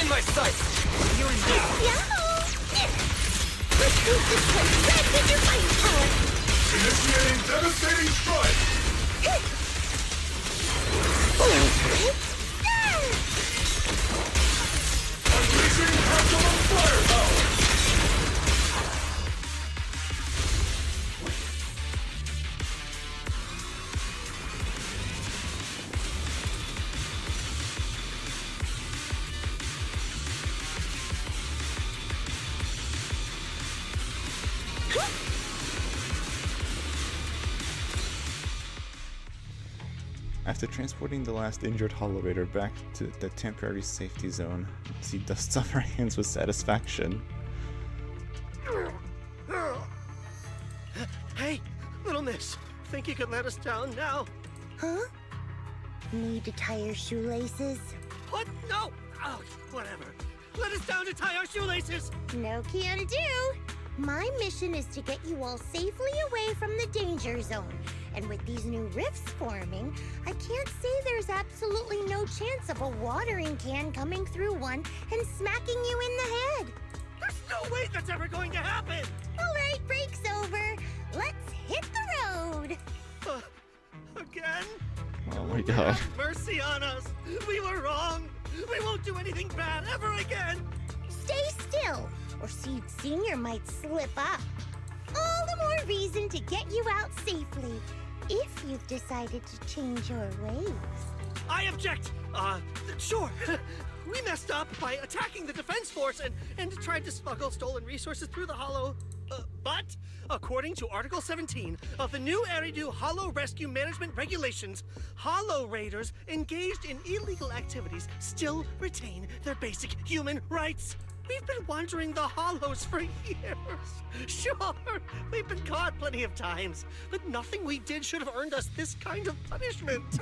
In my sights! You're in there. Yahoo! Let's keep this place red with your fighting power. Initiating devastating strike! Unleashing maximum firepower! After transporting the last injured Hollow Raider back to the temporary safety zone, she dusts off her hands with satisfaction. Hey, little miss, think you could let us down now? Huh? Need to tie your shoelaces? What? No! Oh, whatever. Let us down to tie our shoelaces! No can do. My mission is to get you all safely away from the danger zone. And with these new rifts forming, I can't say there's absolutely no chance of a watering can coming through one and smacking you in the head. There's no way that's ever going to happen! All right, break's over. Let's hit the road. Again? Oh my god. Have mercy on us! We were wrong! We won't do anything bad ever again! Stay still, or Seed Senior might slip up. All the more reason to get you out safely, if you've decided to change your ways. I object! Sure. We messed up by attacking the defense force and tried to smuggle stolen resources through the Hollow. But, according to Article 17 of the new Eridu Hollow Rescue Management Regulations, Hollow Raiders engaged in illegal activities still retain their basic human rights. We've been wandering the Hollows for years. Sure, we've been caught plenty of times, but nothing we did should have earned us this kind of punishment.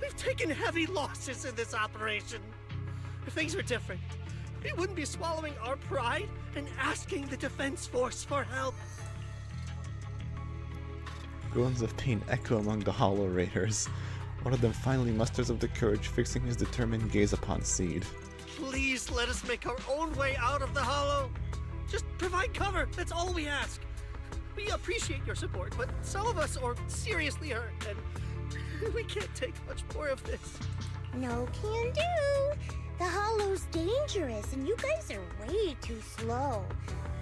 We've taken heavy losses in this operation. If things were different, we wouldn't be swallowing our pride and asking the defense force for help. Groans of pain echo among the Hollow Raiders. One of them finally musters up the courage, fixing his determined gaze upon Seed. Please let us make our own way out of the hollow. Just provide cover. That's all we ask. We appreciate your support, but some of us are seriously hurt, and we can't take much more of this. No can do. The hollow's dangerous, and you guys are way too slow.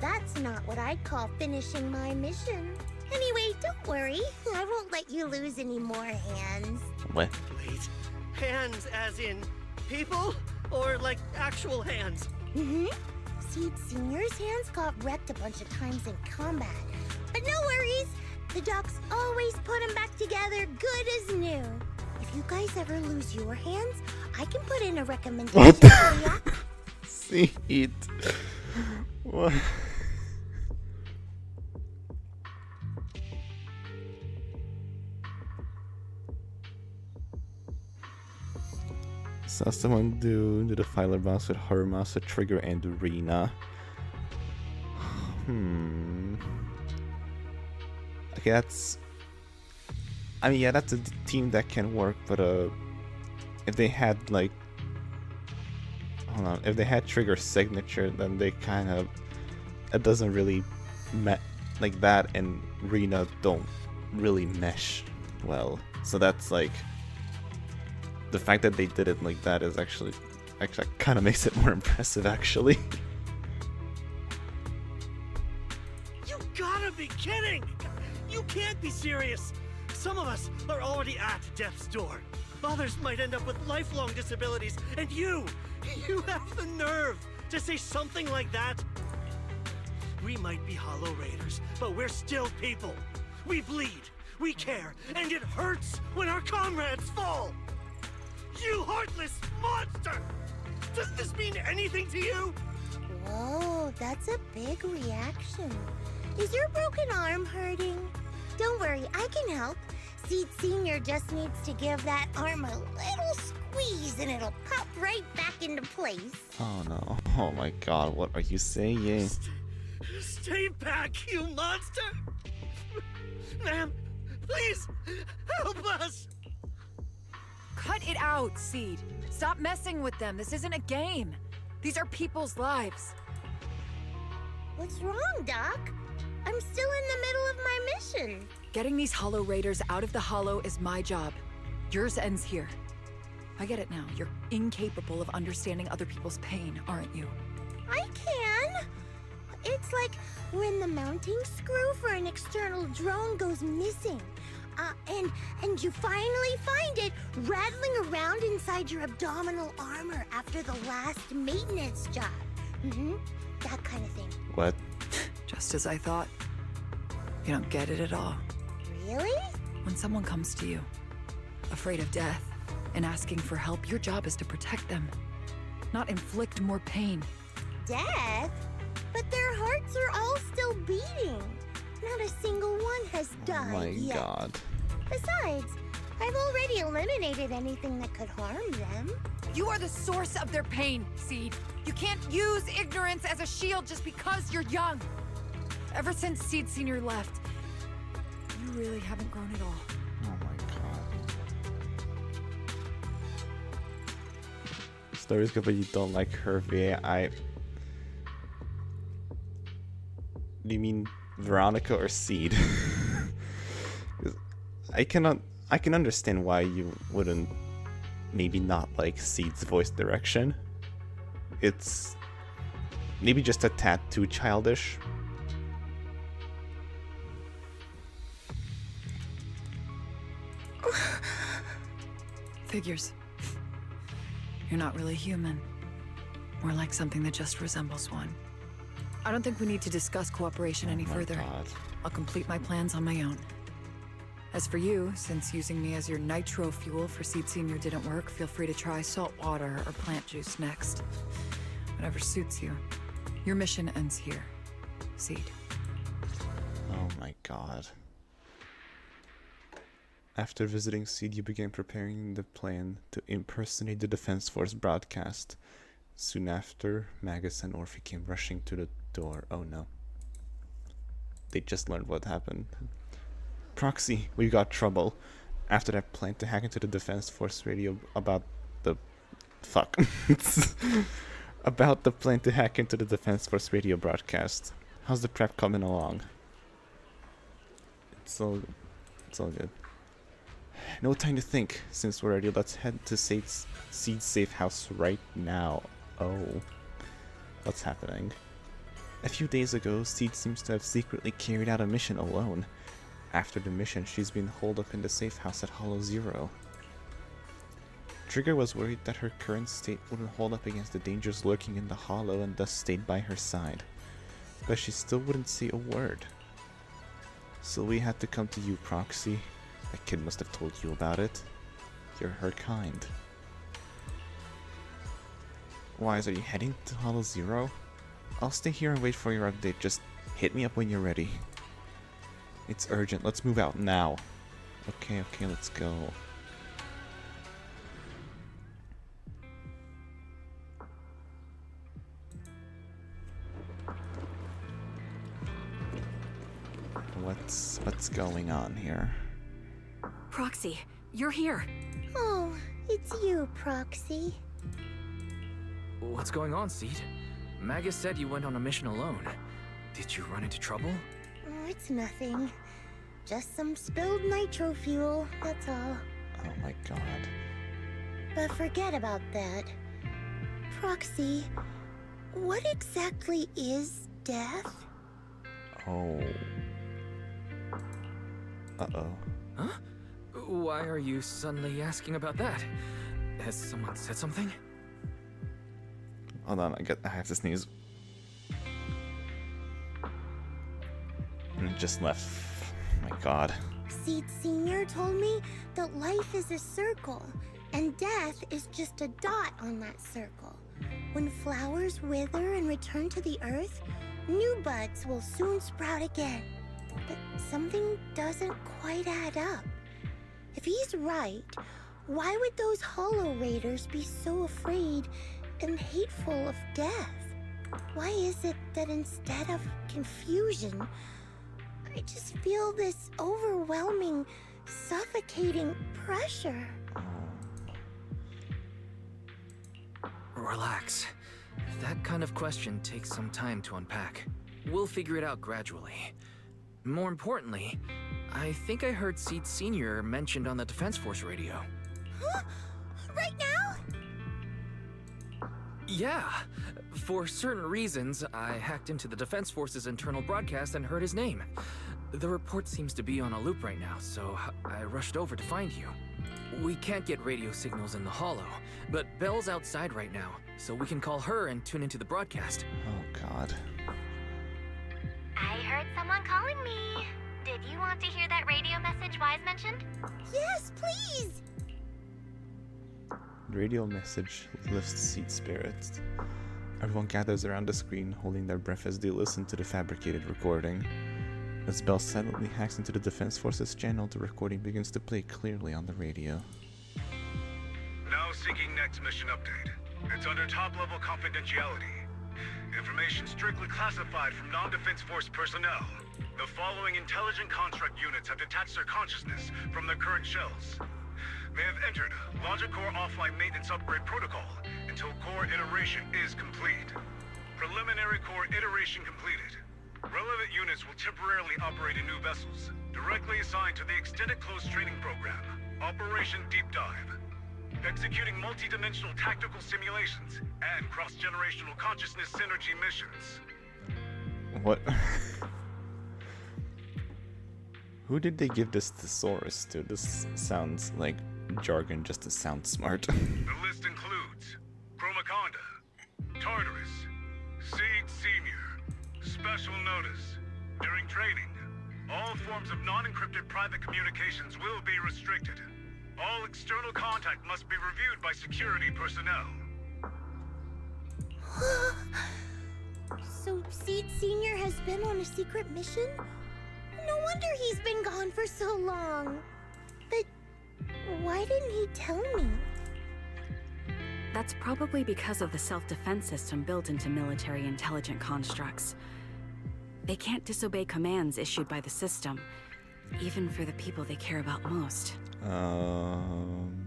That's not what I'd call finishing my mission. Anyway, don't worry. I won't let you lose any more hands. What? Wait, hands as in people? Or like actual hands? Mm-hmm. Seed Senior's hands got wrecked a bunch of times in combat. But no worries. The docs always put them back together good as new. If you guys ever lose your hands, I can put in a recommendation What? for ya. Seed. What? Saw someone do the filer boss with Horror Mouse, Trigger, and Arena. Okay, that's... I mean, yeah, that's a team that can work, but if they had, like... Hold on, if they had Trigger Signature, then they kind of... It doesn't really... Like, that and Rena don't really mesh well. So that's, like... The fact that they did it like that is actually kind of makes it more impressive, actually. You gotta be kidding! You can't be serious! Some of us are already at death's door. Others might end up with lifelong disabilities, and you have the nerve to say something like that? We might be Hollow Raiders, but we're still people. We bleed, we care, and it hurts when our comrades fall! You heartless monster! Does this mean anything to you? Whoa, that's a big reaction. Is your broken arm hurting? Don't worry, I can help. Seed Senior just needs to give that arm a little squeeze and it'll pop right back into place. Oh no. Oh my god, what are you saying? Stay back, you monster! Ma'am, please, help us! Cut it out, Seed. Stop messing with them. This isn't a game. These are people's lives. What's wrong, Doc? I'm still in the middle of my mission. Getting these Hollow Raiders out of the Hollow is my job. Yours ends here. I get it now. You're incapable of understanding other people's pain, aren't you? I can. It's like when the mounting screw for an external drone goes missing. And you finally find it rattling around inside your abdominal armor after the last maintenance job. That kind of thing. What? Just as I thought. You don't get it at all. Really? When someone comes to you, afraid of death, and asking for help, your job is to protect them, not inflict more pain. Death? But their hearts are all still beating. Not a single one has died Oh my yet. god. Besides, I've already eliminated anything that could harm them. You are the source of their pain, Seed. You can't use ignorance as a shield just because you're young. Ever since Seed Senior left, you really haven't grown at all. Oh my god. Story's good, but you don't like her. Yeah, Do you mean Veronica or Seed? 'Cause I can understand why you wouldn't maybe not like Seed's voice direction. It's maybe just a tad too childish. Figures. You're not really human. More like something that just resembles one. I don't think we need to discuss cooperation any Oh my further. god. I'll complete my plans on my own. As for you, since using me as your nitro fuel for Seed Senior didn't work, feel free to try salt water or plant juice next. Whatever suits you. Your mission ends here. Seed. Oh my god. After visiting Seed, you began preparing the plan to impersonate the Defense Force broadcast. Soon after, Magus and Orphe came rushing to the door. Oh no. They just learned what happened. Proxy, we got trouble. After that plan to hack into the Defense Force radio about the... Fuck. About the plan to hack into the Defense Force radio broadcast. How's the prep coming along? It's all good. No time to think. Since we're ready, let's head to Seed's safe house right now. Oh. What's happening? A few days ago, Seed seems to have secretly carried out a mission alone. After the mission, she's been holed up in the safe house at Hollow Zero. Trigger was worried that her current state wouldn't hold up against the dangers lurking in the Hollow and thus stayed by her side. But she still wouldn't say a word. So we had to come to you, Proxy. That kid must have told you about it. You're her kind. Wise, are you heading to Hollow Zero? I'll stay here and wait for your update. Just hit me up when you're ready. It's urgent. Let's move out now. Okay, let's go. What's going on here? Proxy, you're here. Oh, it's you, Proxy. What's going on, Seed? Magus said you went on a mission alone. Did you run into trouble? Oh, it's nothing. Just some spilled nitro fuel, that's all. Oh my god. But forget about that. Proxy, what exactly is death? Oh. Uh-oh. Huh? Why are you suddenly asking about that? Has someone said something? Hold on, I have to sneeze. And it just left. Oh my god. Seed Senior told me that life is a circle, and death is just a dot on that circle. When flowers wither and return to the earth, new buds will soon sprout again. But something doesn't quite add up. If he's right, why would those Hollow Raiders be so afraid and hateful of death? Why is it that instead of confusion, I just feel this overwhelming, suffocating pressure? Relax. That kind of question takes some time to unpack. We'll figure it out gradually. More importantly, I think I heard Seed Senior mentioned on the Defense Force radio. Huh? Right now? Yeah. For certain reasons, I hacked into the Defense Force's internal broadcast and heard his name. The report seems to be on a loop right now, so I rushed over to find you. We can't get radio signals in the Hollow, but Belle's outside right now, so we can call her and tune into the broadcast. Oh god. I heard someone calling me. Did you want to hear that radio message Wise mentioned? Yes, please! Radio message lifts Seed's spirits. Everyone gathers around the screen, holding their breath as they listen to the fabricated recording. As Belle silently hacks into the Defense Force's channel, the recording begins to play clearly on the radio. Now seeking next mission update. It's under top-level confidentiality. Information strictly classified from non-Defense Force personnel. The following intelligent construct units have detached their consciousness from their current shells. They have entered Logic Core offline maintenance upgrade protocol until core iteration is complete. Preliminary core iteration completed. Relevant units will temporarily operate in new vessels, directly assigned to the extended close training program, Operation Deep Dive. Executing multi-dimensional tactical simulations and cross-generational consciousness synergy missions. What? Who did they give this thesaurus to? This sounds like jargon just to sound smart. The list includes Chromaconda, Tartarus, Seed Senior, Special Notice. During training, all forms of non-encrypted private communications will be restricted. All external contact must be reviewed by security personnel. So Seed Senior has been on a secret mission? No wonder he's been gone for so long. But why didn't he tell me? That's probably because of the self-defense system built into military intelligent constructs. They can't disobey commands issued by the system, even for the people they care about most. Um...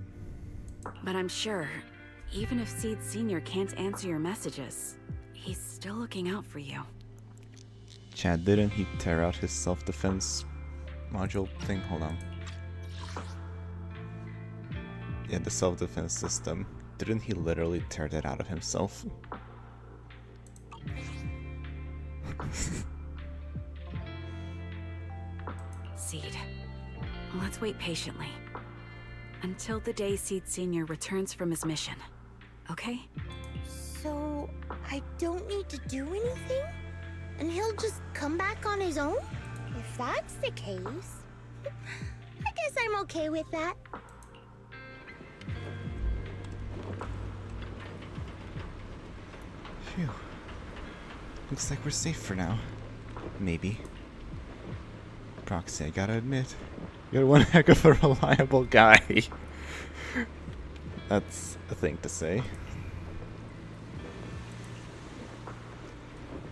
But I'm sure, even if Seed Sr. can't answer your messages, he's still looking out for you. Chad, didn't he tear out his self-defense module thing? Hold on. Yeah, the self-defense system. Didn't he literally tear that out of himself? Seed, let's wait patiently. Until the day Seed Sr. returns from his mission, okay? So, I don't need to do anything? And he'll just come back on his own? If that's the case, I guess I'm okay with that. Phew. Looks like we're safe for now. Maybe. Proxy, I gotta admit, you're one heck of a reliable guy. That's a thing to say.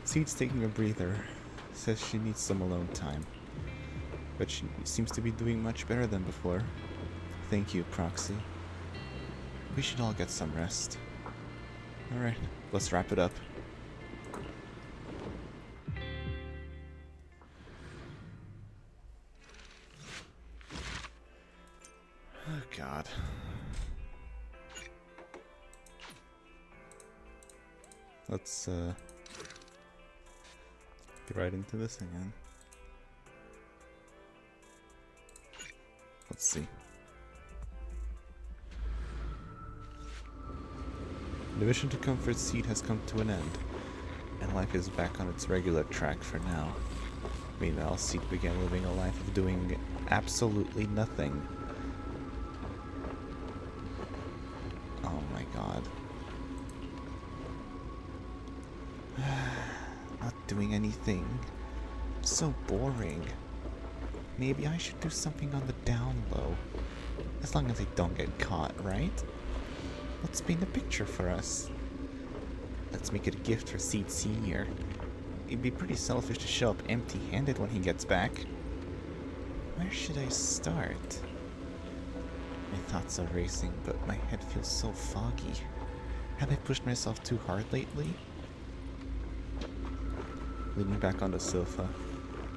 Seed's taking a breather. Says she needs some alone time. But she seems to be doing much better than before. Thank you, Proxy. We should all get some rest. Alright, let's wrap it up. Oh god. Let's get right into this again. Let's see. The mission to comfort Seed has come to an end, and life is back on its regular track for now. Meanwhile, Seed began living a life of doing absolutely nothing. Oh my god. Not doing anything. So boring. Maybe I should do something on the down low. As long as I don't get caught, right? Let's paint a picture for us. Let's make it a gift for Seed Sr. It'd be pretty selfish to show up empty-handed when he gets back. Where should I start? My thoughts are racing, but my head feels so foggy. Have I pushed myself too hard lately? Leaning back on the sofa,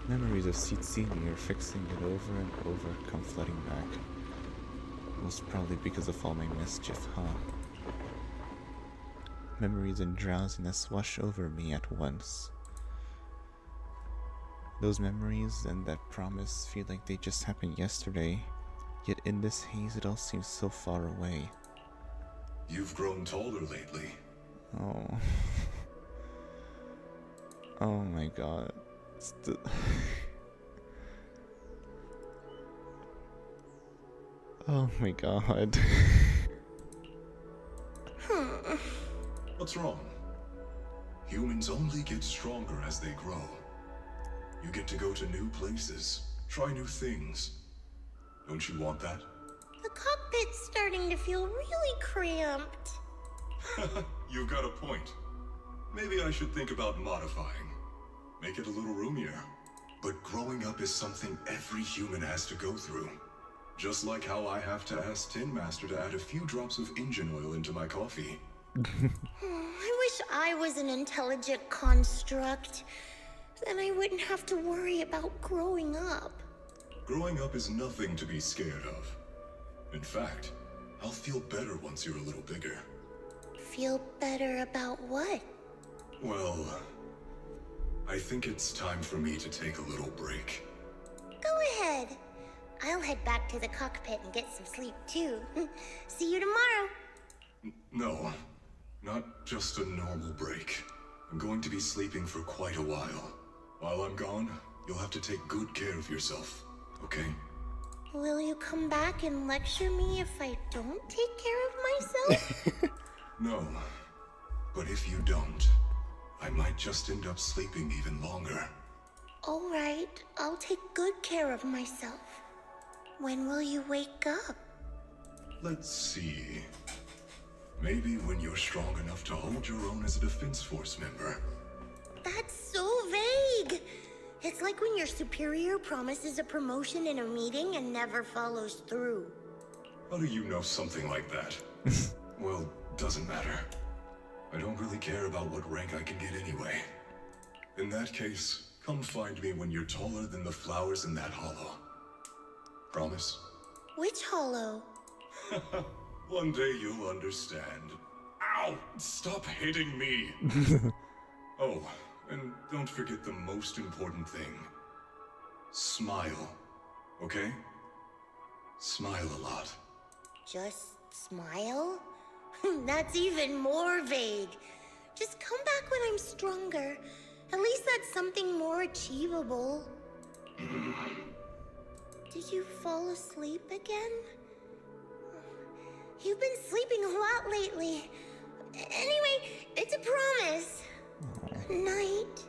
memories of Seed Sr. fixing it over and over come flooding back. Most probably because of all my mischief, huh? Memories and drowsiness wash over me at once. Those memories and that promise feel like they just happened yesterday, yet in this haze it all seems so far away. You've grown taller lately. Oh. Oh my god. Oh my god. What's wrong? Humans only get stronger as they grow. You get to go to new places, try new things. Don't you want that? The cockpit's starting to feel really cramped. You've got a point. Maybe I should think about modifying. Make it a little roomier. But growing up is something every human has to go through. Just like how I have to ask Tin Master to add a few drops of engine oil into my coffee. I wish I was an intelligent construct. Then I wouldn't have to worry about growing up. Growing up is nothing to be scared of. In fact, I'll feel better once you're a little bigger. Feel better about what? Well, I think it's time for me to take a little break. Go ahead. I'll head back to the cockpit and get some sleep too. See you tomorrow. No, not just a normal break. I'm going to be sleeping for quite a while. While I'm gone, you'll have to take good care of yourself, okay? Will you come back and lecture me if I don't take care of myself? No, but if you don't, I might just end up sleeping even longer. All right, I'll take good care of myself. When will you wake up? Let's see. Maybe when you're strong enough to hold your own as a Defense Force member. That's so vague. It's like when your superior promises a promotion in a meeting and never follows through. How do you know something like that? Well, doesn't matter. I don't really care about what rank I can get anyway. In that case, come find me when you're taller than the flowers in that hollow. Promise? Which hollow? One day you'll understand. Ow! Stop hitting me! Oh, and don't forget the most important thing. Smile. Okay? Smile a lot. Just smile? That's even more vague. Just come back when I'm stronger. At least that's something more achievable. Did you fall asleep again? You've been sleeping a lot lately. Anyway, it's a promise. Night.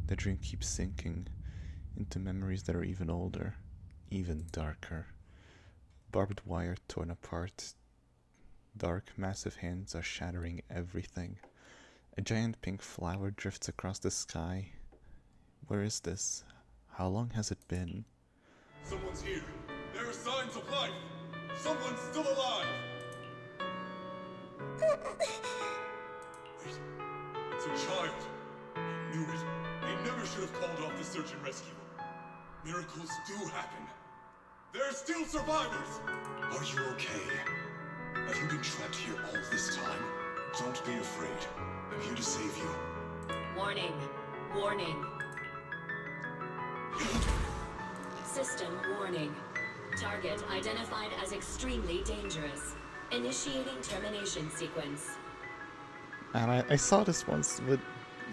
The dream keeps sinking into memories that are even older, even darker. Barbed wire torn apart. Dark, massive hands are shattering everything. A giant pink flower drifts across the sky. Where is this? How long has it been? Someone's here. There are signs of life. Someone's still alive. Wait, it's a child. I knew it. They never should have called off the search and rescue. Miracles do happen. There are still survivors. Are you okay? Have you been trapped here all this time? Don't be afraid. I'm here to save you. Warning. Warning. System warning. Target identified as extremely dangerous. Initiating termination sequence. And I saw this once with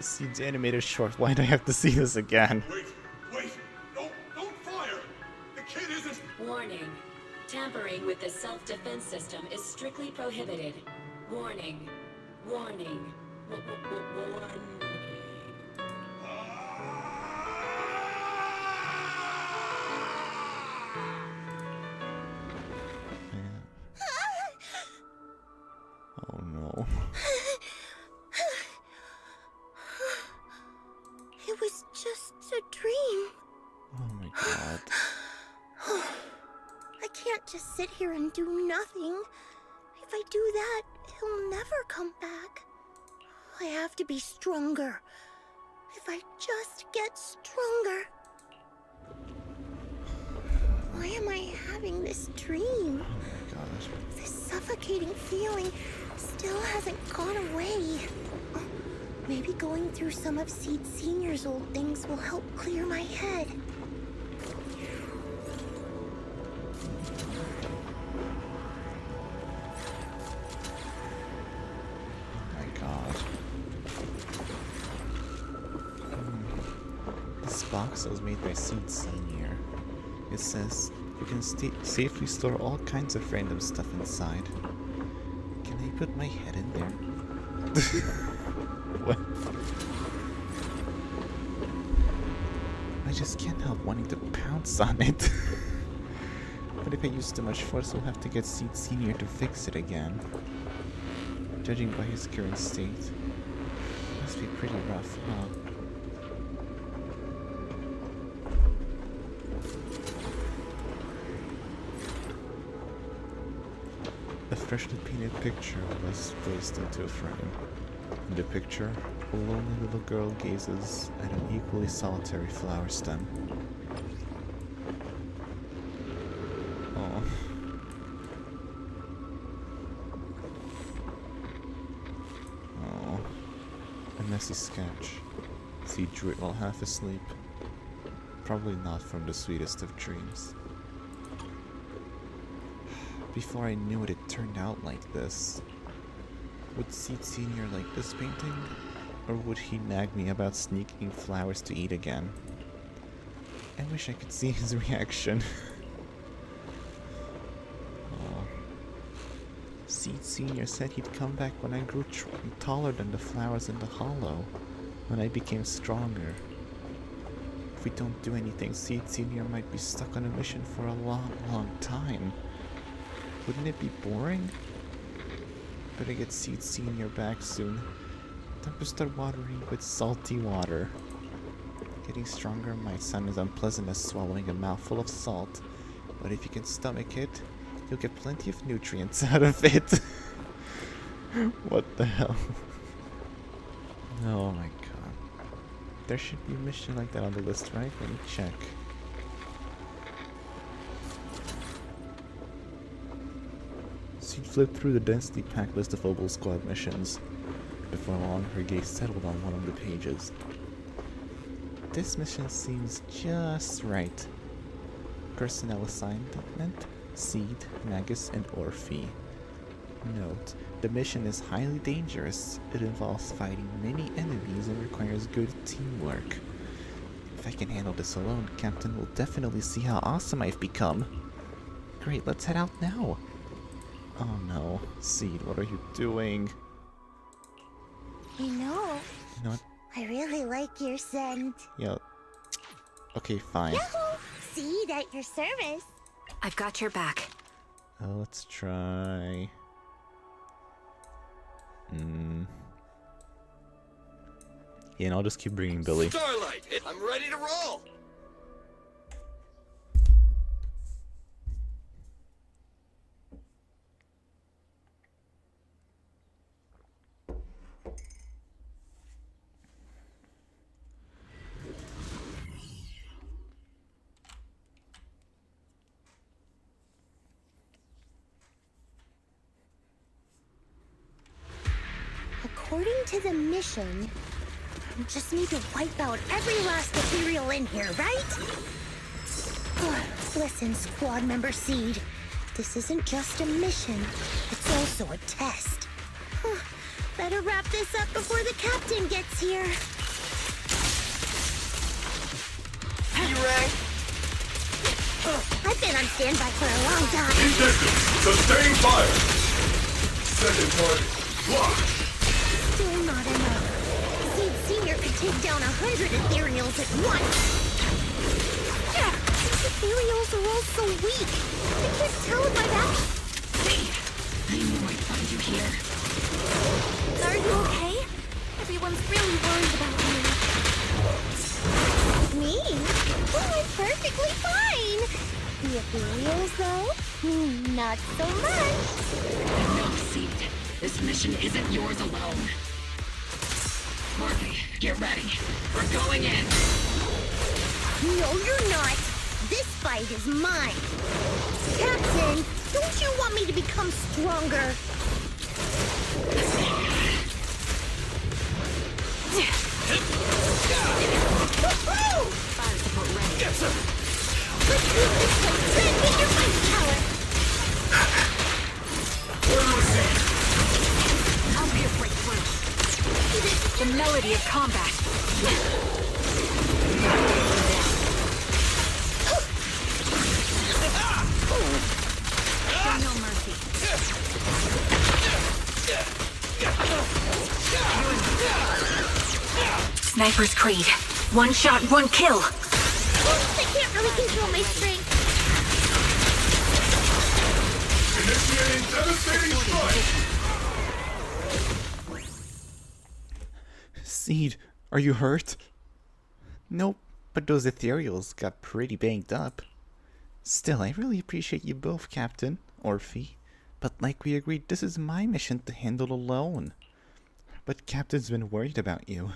Seed's animated short. Why do I have to see this again? Wait! Don't fire! The kid isn't... Warning. Tampering with the self-defense system is strictly prohibited. Warning. Warning. Warning. Oh no. It was just a dream. Oh my god. I can't just sit here and do nothing. If I do that, he'll never come back. I have to be stronger. If I just get stronger. Why am I having this dream? Oh my gosh. This suffocating feeling still hasn't gone away. Maybe going through some of Seed Senior's old things will help clear my head. Oh my god. This box was made by Seed Senior. It says you can safely store all kinds of random stuff inside. Can I put my head in there? What? I just can't help wanting to pounce on it. But if I use too much force, I'll have to get Seed Senior to fix it again. Judging by his current state, it must be pretty rough, huh? A freshly painted picture was placed into a frame. In the picture, a lonely little girl gazes at an equally solitary flower stem. Oh. Oh. A messy sketch. He drew it while half asleep. Probably not from the sweetest of dreams. Before I knew it, it turned out like this. Would Seed Senior like this painting? Or would he nag me about sneaking flowers to eat again? I wish I could see his reaction. Oh. Seed Senior said he'd come back when I grew taller than the flowers in the hollow. When I became stronger. If we don't do anything, Seed Senior might be stuck on a mission for a long, long time. Wouldn't it be boring? Better get Seed Senior back soon. Tempers start watering with salty water. Getting stronger might sound as unpleasant as swallowing a mouthful of salt, but if you can stomach it, you'll get plenty of nutrients out of it. What the hell? Oh my god. There should be a mission like that on the list, right? Let me check. She flipped through the densely packed list of Obel Squad missions. Before long, her gaze settled on one of the pages. This mission seems just right. Personnel assignment, Seed, Magus, and Orphe. Note, the mission is highly dangerous. It involves fighting many enemies and requires good teamwork. If I can handle this alone, Captain will definitely see how awesome I've become. Great, let's head out now. Oh no, Seed, what are you doing? You know, Not. I really like your scent. Yeah. Okay, fine. Yahoo! Seed at your service. I've got your back. Let's try. Yeah, and I'll just keep bringing Billy. Starlight, I'm ready to roll. According to the mission, we just need to wipe out every last ethereal in here, right? Listen, squad member Seed. This isn't just a mission. It's also a test. Better wrap this up before the captain gets here. E-Ray? I've been on standby for a long time. Ejected! Sustain fire! Second target. Blocked! Still not enough. Seed Senior could take down 100 ethereals at once. These ethereals are all so weak. I can't tell if I've I knew I'd find you here. Are you okay? Everyone's really worried about you. Me? Oh, I'm perfectly fine. The ethereals, though? Not so much. No, Seed. This mission isn't yours alone. Murphy, get ready. We're going in. No, you're not. This fight is mine. Captain, don't you want me to become stronger? Woohoo! Fire support ready. Get some. Let's move this way. Transmit your fight power. I'll pierce right through. The melody of combat. Show no mercy. Sniper's Creed. One shot, one kill. I can't really control my strength. Initiating devastating strike! Seed, are you hurt? Nope, but those ethereals got pretty banged up. Still, I really appreciate you both, Captain, Orphe. But like we agreed, this is my mission to handle alone. But Captain's been worried about you.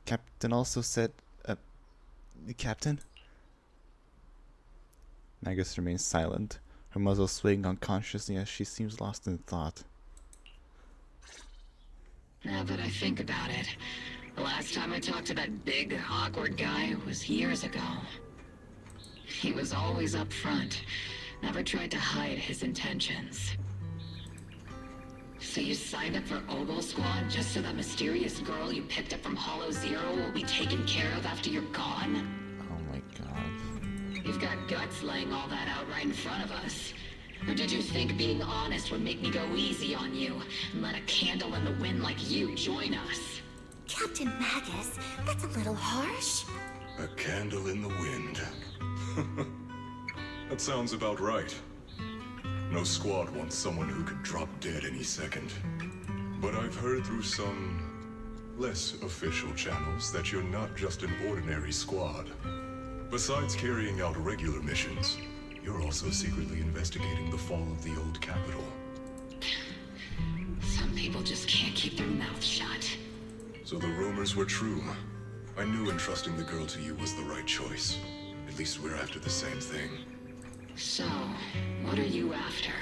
Captain also said, Captain? Magus remains silent, her muzzle swaying unconsciously as she seems lost in thought. Now that I think about it, the last time I talked to that big, awkward guy was years ago. He was always up front, never tried to hide his intentions. So you signed up for Obel Squad just so that mysterious girl you picked up from Hollow Zero will be taken care of after you're gone? Oh my god. You've got guts laying all that out right in front of us. Or did you think being honest would make me go easy on you and let a candle in the wind like you join us? Captain Magus, that's a little harsh. A candle in the wind. That sounds about right. No squad wants someone who could drop dead any second. But I've heard through some less official channels that you're not just an ordinary squad. Besides carrying out regular missions, you're also secretly investigating the fall of the old capital. Some people just can't keep their mouths shut. So the rumors were true. I knew entrusting the girl to you was the right choice. At least we're after the same thing. So, what are you after?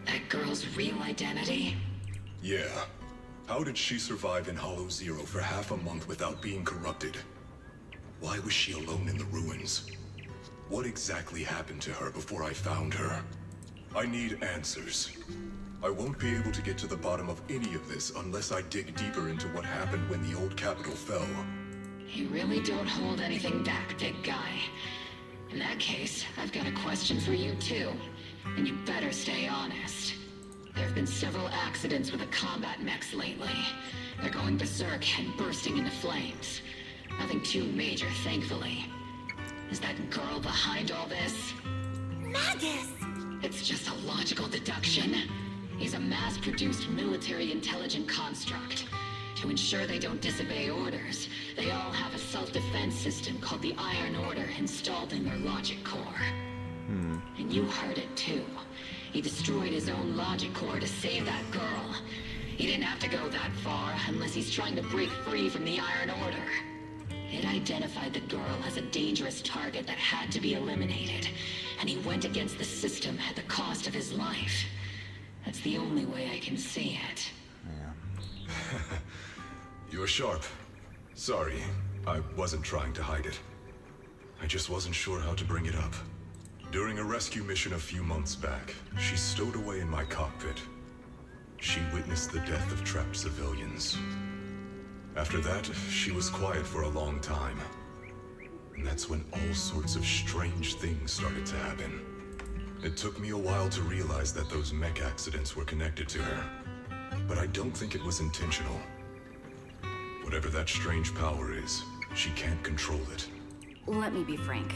That girl's real identity? Yeah. How did she survive in Hollow Zero for half a month without being corrupted? Why was she alone in the ruins? What exactly happened to her before I found her? I need answers. I won't be able to get to the bottom of any of this unless I dig deeper into what happened when the old capital fell. You really don't hold anything back, big guy. In that case, I've got a question for you too. And you better stay honest. There have been several accidents with the combat mechs lately. They're going berserk and bursting into flames. Nothing too major, thankfully. Is that girl behind all this? Magus! It's just a logical deduction. He's a mass-produced military intelligent construct. To ensure they don't disobey orders, they all have a self-defense system called the Iron Order installed in their logic core. And you heard it too. He destroyed his own logic core to save that girl. He didn't have to go that far unless he's trying to break free from the Iron Order. It identified the girl as a dangerous target that had to be eliminated, and he went against the system at the cost of his life. That's the only way I can see it. You're sharp. Sorry, I wasn't trying to hide it. I just wasn't sure how to bring it up. During a rescue mission a few months back, she stowed away in my cockpit. She witnessed the death of trapped civilians. After that, she was quiet for a long time. And that's when all sorts of strange things started to happen. It took me a while to realize that those mech accidents were connected to her. But I don't think it was intentional. Whatever that strange power is, she can't control it. Let me be frank.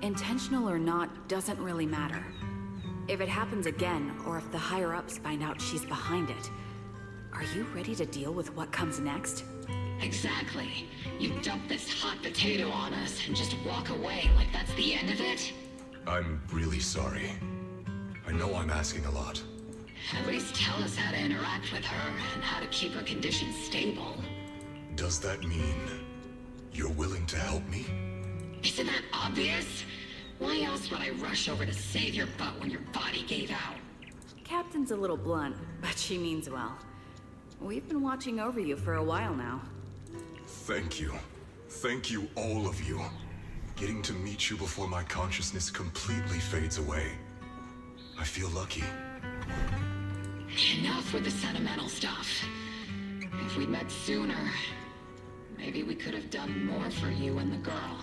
Intentional or not doesn't really matter. If it happens again, or if the higher-ups find out she's behind it, are you ready to deal with what comes next? Exactly. You dump this hot potato on us and just walk away like that's the end of it? I'm really sorry. I know I'm asking a lot. At least tell us how to interact with her and how to keep her condition stable. Does that mean you're willing to help me? Isn't that obvious? Why else would I rush over to save your butt when your body gave out? Captain's a little blunt, but she means well. We've been watching over you for a while now. Thank you. Thank you, all of you. Getting to meet you before my consciousness completely fades away. I feel lucky. Enough with the sentimental stuff. If we'd met sooner, maybe we could have done more for you and the girl.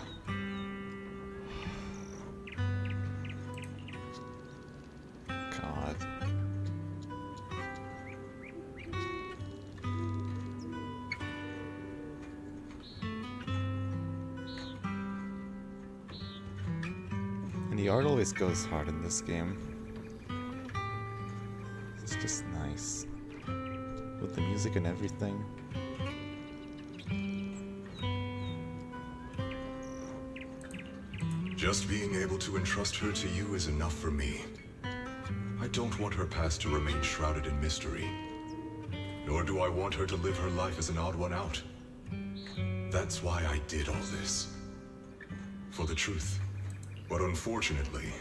God. And the art always goes hard in this game. It's just nice. With the music and everything. Just being able to entrust her to you is enough for me. I don't want her past to remain shrouded in mystery. Nor do I want her to live her life as an odd one out. That's why I did all this. For the truth. But unfortunately,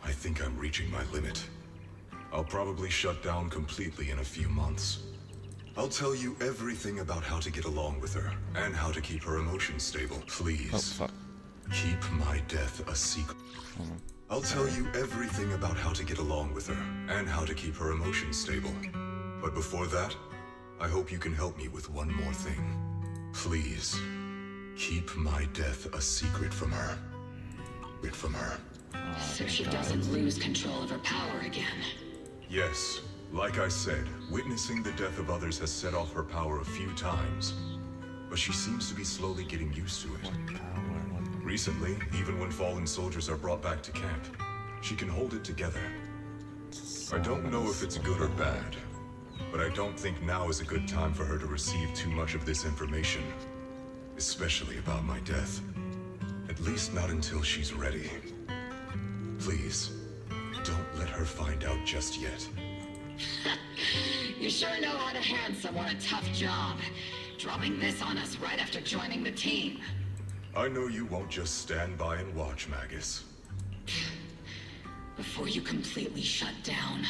I think I'm reaching my limit. I'll probably shut down completely in a few months. I'll tell you everything about how to get along with her, and how to keep her emotions stable. Please. Oh, fuck. Keep my death a secret. I'll tell you everything about how to get along with her, and how to keep her emotions stable. But before that, I hope you can help me with one more thing. Please, keep my death a secret from her. From her. So she doesn't lose control of her power again. Yes, like I said, witnessing the death of others has set off her power a few times. But she seems to be slowly getting used to it. Recently, even when fallen soldiers are brought back to camp, she can hold it together. I don't know if it's good or bad, but I don't think now is a good time for her to receive too much of this information. Especially about my death. At least not until she's ready. Please, don't let her find out just yet. You sure know how to hand someone a tough job. Dropping this on us right after joining the team. I know you won't just stand by and watch, Magus. Before you completely shut down,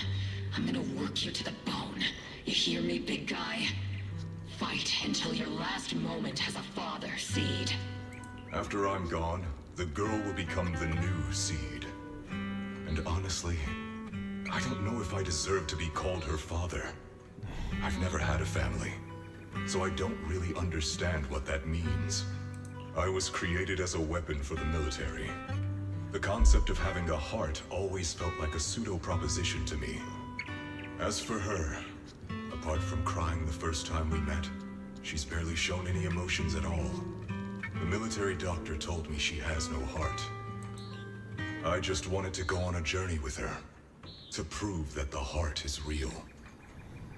I'm gonna work you to the bone. You hear me, big guy? Fight until your last moment has a father, Seed. After I'm gone, the girl will become the new Seed. And honestly, I don't know if I deserve to be called her father. I've never had a family, so I don't really understand what that means. I was created as a weapon for the military. The concept of having a heart always felt like a pseudo-proposition to me. As for her, apart from crying the first time we met, she's barely shown any emotions at all. The military doctor told me she has no heart. I just wanted to go on a journey with her, to prove that the heart is real.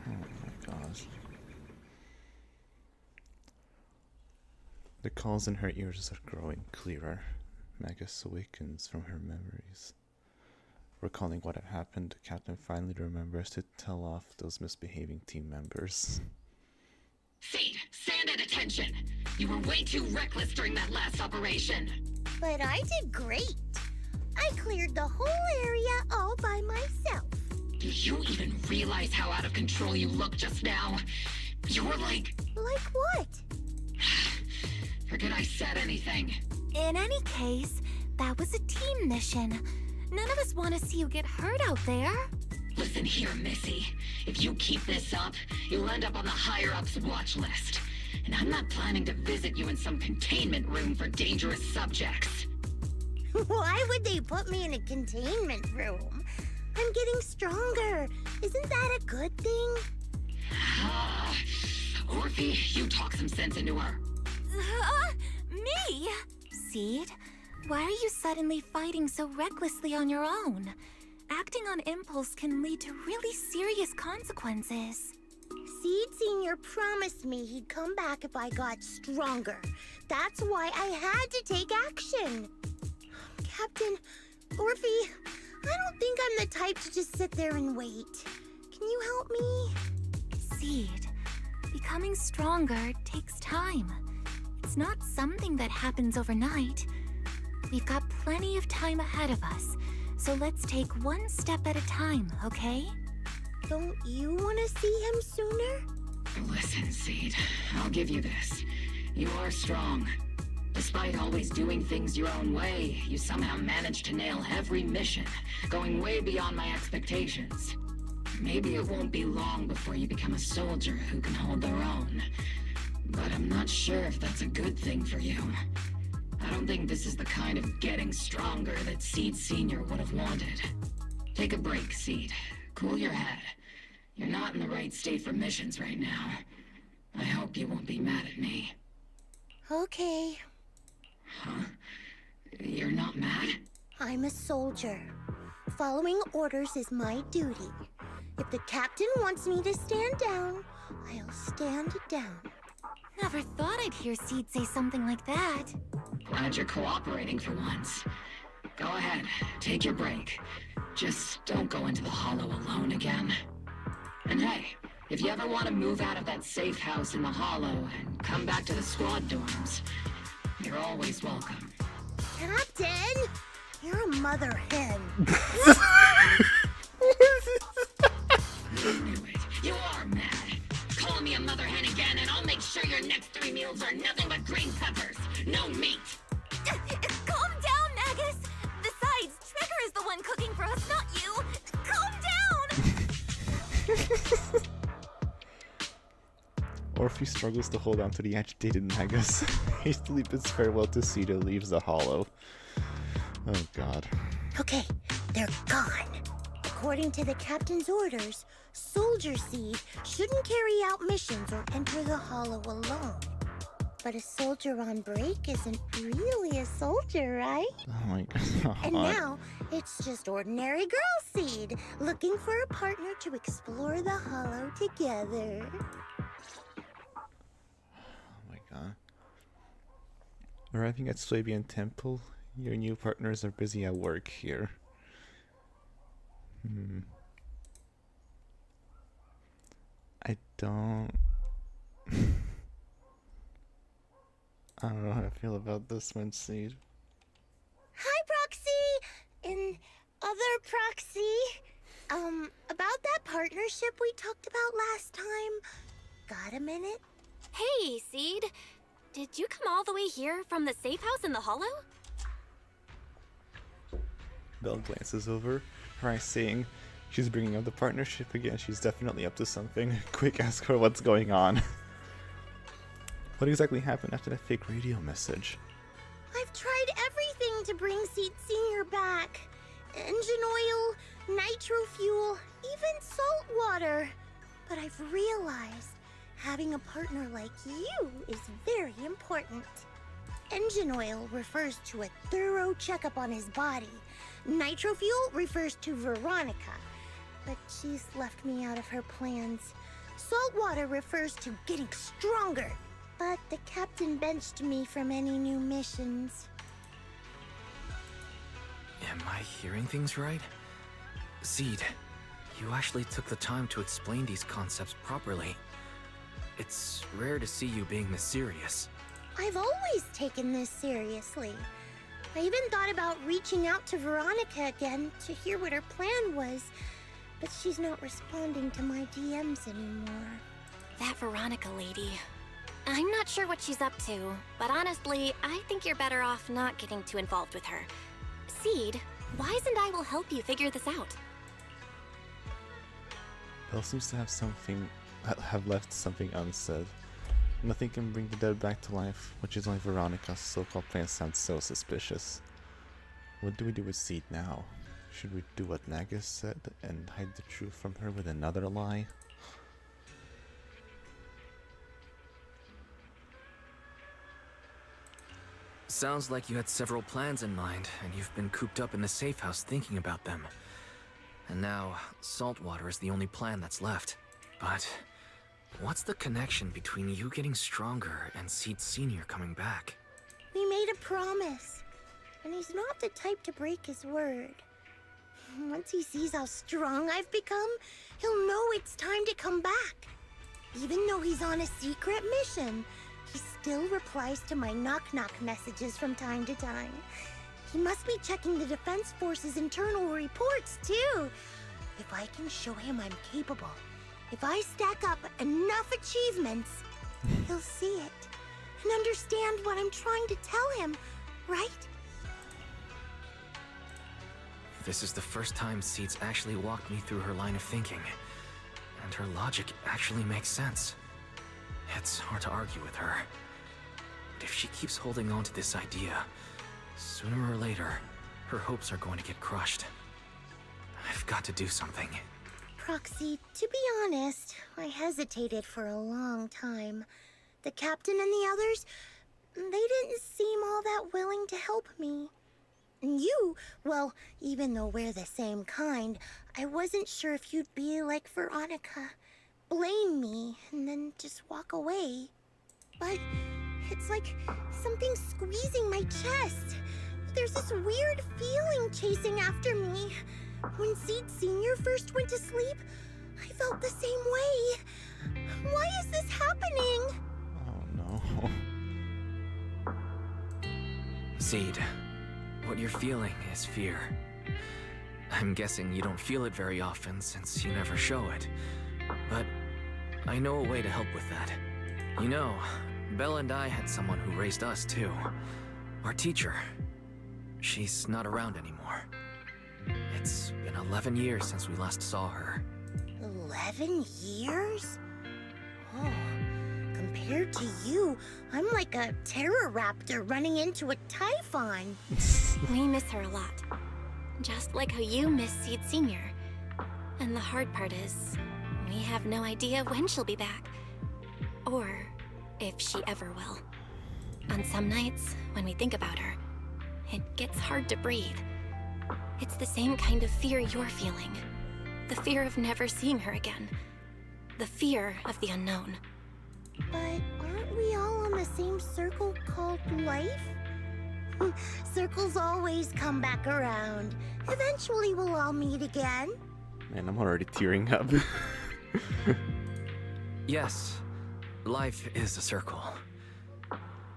Oh my gosh. The calls in her ears are growing clearer. Magus awakens from her memories. Recalling what had happened, the captain finally remembers to tell off those misbehaving team members. Seed, stand at attention! You were way too reckless during that last operation! But I did great. I cleared the whole area all by myself. Do you even realize how out of control you look just now? You were like... Like what? Forget I said anything. In any case, that was a team mission. None of us want to see you get hurt out there. Listen here, Missy. If you keep this up, you'll end up on the higher-ups watch list. And I'm not planning to visit you in some containment room for dangerous subjects. Why would they put me in a containment room? I'm getting stronger. Isn't that a good thing? Orphe, you talk some sense into her. Me? Seed, why are you suddenly fighting so recklessly on your own? Acting on impulse can lead to really serious consequences. Seed Senior promised me he'd come back if I got stronger. That's why I had to take action. Captain, Orphe, I don't think I'm the type to just sit there and wait. Can you help me? Seed, becoming stronger takes time. It's not something that happens overnight. We've got plenty of time ahead of us, so let's take one step at a time, okay? Don't you want to see him sooner? Listen, Seed, I'll give you this. You are strong. Despite always doing things your own way, you somehow managed to nail every mission, going way beyond my expectations. Maybe it won't be long before you become a soldier who can hold their own. But I'm not sure if that's a good thing for you. I don't think this is the kind of getting stronger that Seed Senior would have wanted. Take a break, Seed. Cool your head. You're not in the right state for missions right now. I hope you won't be mad at me. Okay. Huh? You're not mad? I'm a soldier. Following orders is my duty. If the captain wants me to stand down, I'll stand down. Never thought I'd hear Seed say something like that. Glad you're cooperating for once. Go ahead, take your break. Just don't go into the hollow alone again. And hey, if you ever want to move out of that safe house in the hollow and come back to the squad dorms, you're always welcome. Captain! You're a mother hen. I knew it. You are mad. Call me a mother hen again and I'll make sure your next 3 meals are nothing but green peppers. No meat. Calm down, Magus! Besides, Trigger is the one cooking for us, not you! Calm down! Orphe struggles to hold on to the agitated Magus. Hastily bids farewell to Seed and leaves the hollow. Oh god. Okay, they're gone. According to the captain's orders, Soldier Seed shouldn't carry out missions or enter the hollow alone. But a soldier on break isn't really a soldier, right? Oh my god. And now, it's just ordinary girl Seed, looking for a partner to explore the hollow together. Oh my god. Arriving at Swabian Temple, your new partners are busy at work here. I don't know how I feel about this one, Seed. Hi, Proxy! And other Proxy. About that partnership we talked about last time. Got a minute? Hey, Seed. Did you come all the way here from the safe house in the hollow? Belle glances over, her eyes saying, she's bringing up the partnership again, she's definitely up to something. Quick, ask her what's going on. What exactly happened after that fake radio message? I've tried everything to bring Seed Senior back. Engine oil, nitro fuel, even salt water. But I've realized having a partner like you is very important. Engine oil refers to a thorough checkup on his body. Nitro fuel refers to Veronica, but she's left me out of her plans. Salt water refers to getting stronger, but the captain benched me from any new missions. Am I hearing things right? Seed, you actually took the time to explain these concepts properly. It's rare to see you being this serious. I've always taken this seriously. I even thought about reaching out to Veronica again to hear what her plan was, but she's not responding to my DMs anymore. That Veronica lady. I'm not sure what she's up to, but honestly, I think you're better off not getting too involved with her. Seed, Wise and I will help you figure this out. Belle seems to have left something unsaid. Nothing can bring the dead back to life, which is why Veronica's so-called plan sounds so suspicious. What do we do with Seed now? Should we do what Nagus said and hide the truth from her with another lie? Sounds like you had several plans in mind, and you've been cooped up in the safe house thinking about them. And now, saltwater is the only plan that's left. But what's the connection between you getting stronger and Seed Senior coming back? We made a promise, and he's not the type to break his word. Once he sees how strong I've become, he'll know it's time to come back. Even though he's on a secret mission, he still replies to my knock-knock messages from time to time. He must be checking the Defense Force's internal reports, too. If I can show him I'm capable, if I stack up enough achievements, he'll see it and understand what I'm trying to tell him, right? This is the first time Seed's actually walked me through her line of thinking. And her logic actually makes sense. It's hard to argue with her. But if she keeps holding on to this idea, sooner or later, her hopes are going to get crushed. I've got to do something. Proxy, to be honest, I hesitated for a long time. The captain and the others, they didn't seem all that willing to help me. And you, well, even though we're the same kind, I wasn't sure if you'd be like Veronica. Blame me, and then just walk away. But it's like something's squeezing my chest. There's this weird feeling chasing after me. When Seed Senior first went to sleep, I felt the same way. Why is this happening? Oh no. Seed, what you're feeling is fear. I'm guessing you don't feel it very often since you never show it. But I know a way to help with that. You know, Belle and I had someone who raised us too. Our teacher. She's not around anymore. It's been 11 years since we last saw her. 11 years? Oh, compared to you, I'm like a terror raptor running into a typhon. We miss her a lot. Just like how you miss Seed Senior. And the hard part is, we have no idea when she'll be back. Or if she ever will. On some nights, when we think about her, it gets hard to breathe. It's the same kind of fear you're feeling. The fear of never seeing her again. The fear of the unknown. But aren't we all on the same circle called life? Circles always come back around. Eventually we'll all meet again. Man, I'm already tearing up. Yes, life is a circle.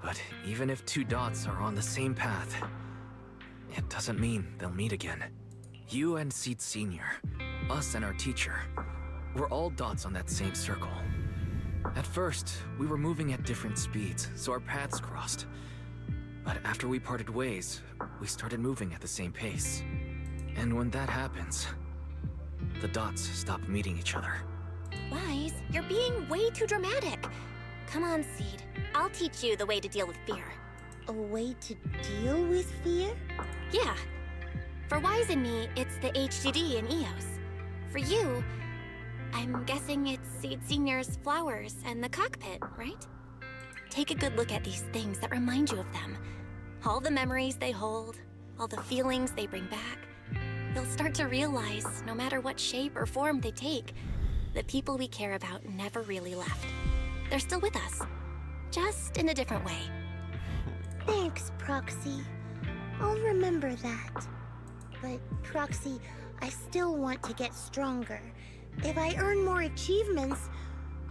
But even if two dots are on the same path, it doesn't mean they'll meet again. You and Seed Senior, us and our teacher, we're all dots on that same circle. At first, we were moving at different speeds, so our paths crossed. But after we parted ways, we started moving at the same pace. And when that happens, the dots stop meeting each other. Wise, you're being way too dramatic. Come on, Seed. I'll teach you the way to deal with fear. A way to deal with fear? Yeah. For Wise and me, it's the HDD and EOS. For you, I'm guessing it's Seed Senior's flowers and the cockpit, right? Take a good look at these things that remind you of them. All the memories they hold, all the feelings they bring back. You'll start to realize, no matter what shape or form they take, the people we care about never really left. They're still with us, just in a different way. Thanks, Proxy. I'll remember that. But, Proxy, I still want to get stronger. If I earn more achievements,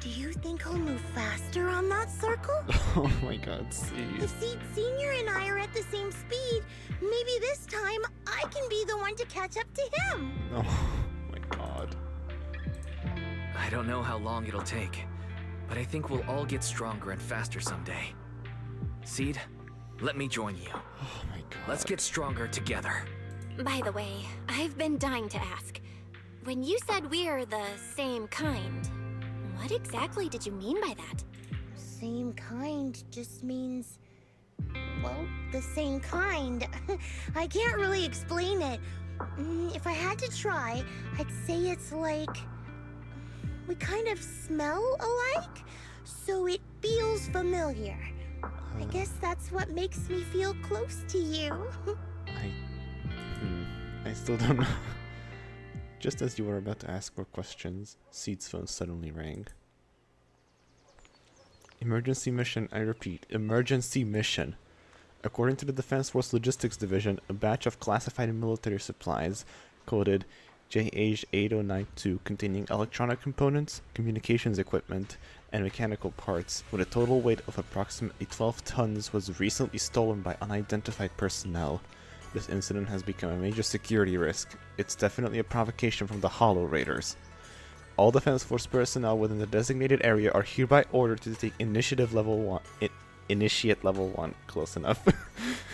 do you think I'll move faster on that circle? Oh my god, Seed. If Seed Senior and I are at the same speed, maybe this time I can be the one to catch up to him. Oh my god. I don't know how long it'll take, but I think we'll all get stronger and faster someday. Seed, let me join you. Oh my god. Let's get stronger together. By the way, I've been dying to ask. When you said we're the same kind, what exactly did you mean by that? Same kind just means, well, the same kind. I can't really explain it. If I had to try, I'd say it's like we kind of smell alike, so it feels familiar. I guess that's what makes me feel close to you. I still don't know. Just as you were about to ask more questions, Seed's phone suddenly rang. Emergency mission, I repeat, emergency mission. According to the Defense Force Logistics Division, a batch of classified military supplies, coded JH8092, containing electronic components, communications equipment, and mechanical parts, with a total weight of approximately 12 tons, was recently stolen by unidentified personnel. This incident has become a major security risk. It's definitely a provocation from the Hollow Raiders. All Defense Force personnel within the designated area are hereby ordered to take initiative level 1. Initiate level 1. Close enough.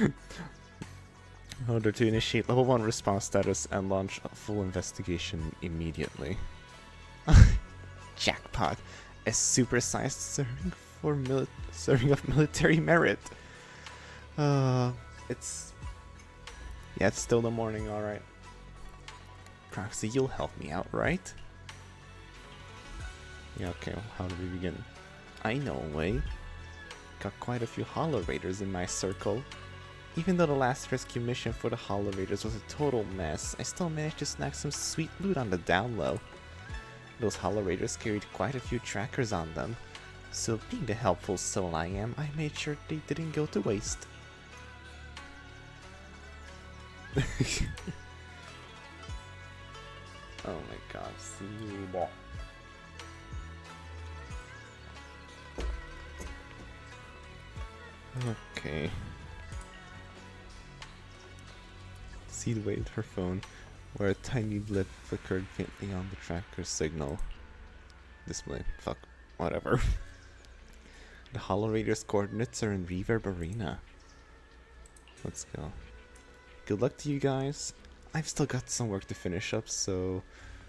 In order to initiate level 1 response status and launch a full investigation immediately. Jackpot. A supersized serving of military merit. It's still the morning, alright. Proxy, you'll help me out, right? Yeah, okay, well, how do we begin? I know a way. Got quite a few Hollow Raiders in my circle. Even though the last rescue mission for the Hollow Raiders was a total mess, I still managed to snag some sweet loot on the down low. Those Hollow Raiders carried quite a few trackers on them, so being the helpful soul I am, I made sure they didn't go to waste. Oh my god, Seed. Okay. Seed waved her phone, where a tiny blip flickered faintly on the tracker's signal display. Fuck, whatever. The Hollow Raiders' coordinates are in Reverb Arena. Let's go. Good luck to you guys. I've still got some work to finish up, so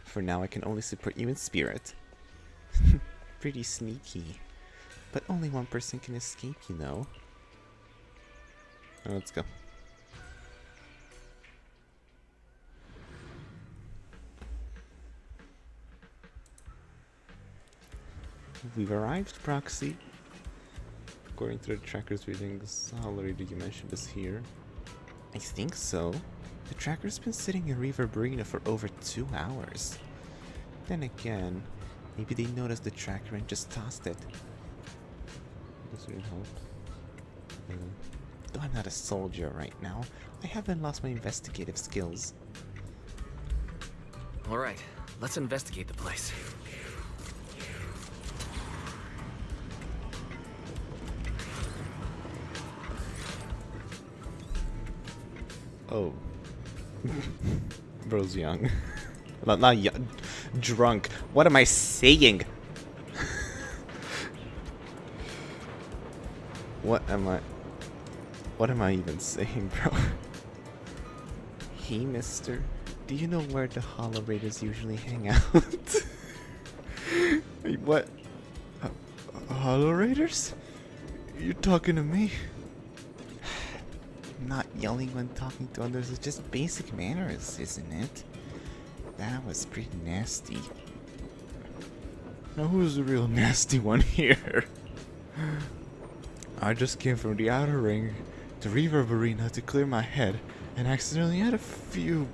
for now I can only support you in spirit. Pretty sneaky. But only one person can escape, you know. Let's go. We've arrived, Proxy. According to the tracker's readings, Hollery, did you mention this here? I think so. The tracker's been sitting in Reverberina for over 2 hours. Then again, maybe they noticed the tracker and just tossed it. Does it help? Though I'm not a soldier right now, I haven't lost my investigative skills. Alright, let's investigate the place. Oh. Bro's young. Not young. Drunk. What am I saying? What am I even saying, bro? Hey, mister. Do you know where the Hollow Raiders usually hang out? Wait, what? Hollow Raiders? You're talking to me? Not yelling when talking to others is just basic manners, isn't it? That was pretty nasty. Now who's the real nasty one here? I just came from the outer ring to Reverberina to clear my head and accidentally had a few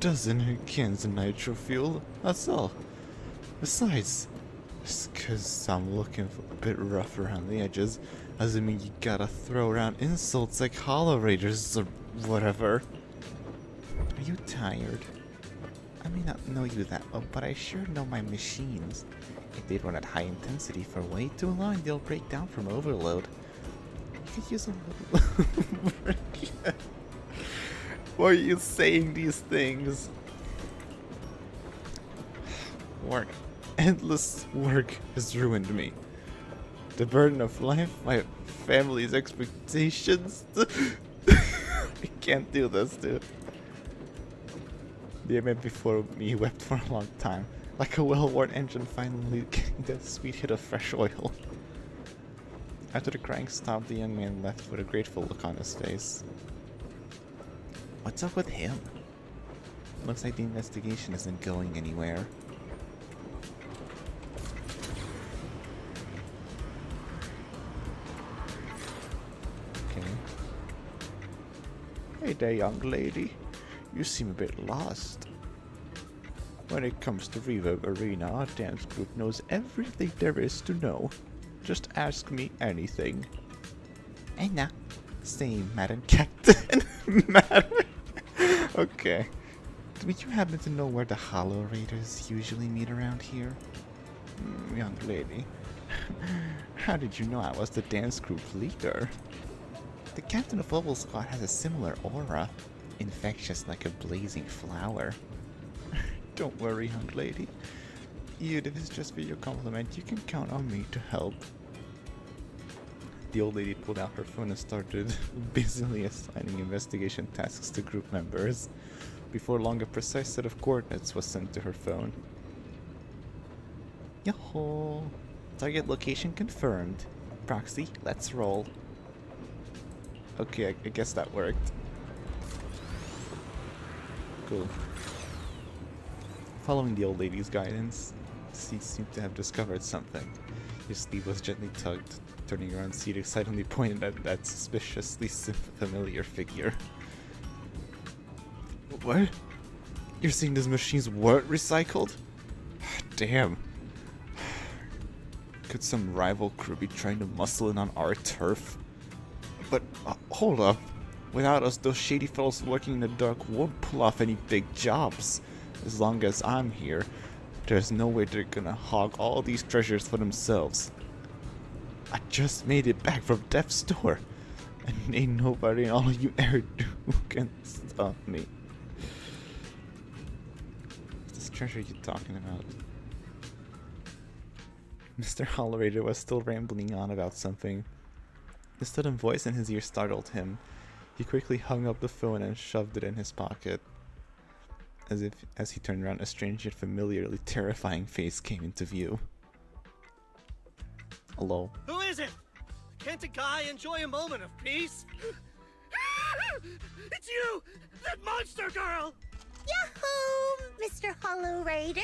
dozen cans of nitro fuel, that's all. Besides, just 'cause I'm looking a bit rough around the edges doesn't mean you gotta throw around insults like Hollow Raiders or whatever. Are you tired? I may not know you that well, but I sure know my machines. If they run at high intensity for way too long, they'll break down from overload. You could use a little break. Why are you saying these things? Work. Endless work has ruined me. The burden of life, my family's expectations. I can't do this, dude. The man before me wept for a long time, like a well-worn engine finally getting that sweet hit of fresh oil. After the crying stopped, the young man left with a grateful look on his face. What's up with him? Looks like the investigation isn't going anywhere. Okay. Hey there, young lady. You seem a bit lost. When it comes to Reverberina, our dance group knows everything there is to know. Just ask me anything. Anna. Same, Madam Captain. Madam. Okay. Do you happen to know where the Hollow Raiders usually meet around here? Young lady. How did you know I was the dance group leader? The captain of Oval Squad has a similar aura. Infectious like a blazing flower. Don't worry, young lady. Even if it's just for your compliment, you can count on me to help. The old lady pulled out her phone and started busily assigning investigation tasks to group members. Before long, a precise set of coordinates was sent to her phone. Yo-ho! Target location confirmed. Proxy, let's roll. Okay, I guess that worked. Cool. Following the old lady's guidance, she seemed to have discovered something. His sleeve was gently tugged. Turning around, Seed excitedly pointed at that suspiciously familiar figure. What? You're saying these machines weren't recycled? Damn. Could some rival crew be trying to muscle in on our turf? But, hold up. Without us, those shady fellows working in the dark won't pull off any big jobs. As long as I'm here, there's no way they're gonna hog all these treasures for themselves. I just made it back from death's door, and ain't nobody in all of you ever do can stop me. What's this treasure you talking about? Mr. Hollerator was still rambling on about something. The sudden voice in his ear startled him. He quickly hung up the phone and shoved it in his pocket. As he turned around, a strange yet familiarly terrifying face came into view. Hello. Who is it? Can't a guy enjoy a moment of peace? It's you! That monster girl! Yahoo, Mr. Hollow Raider!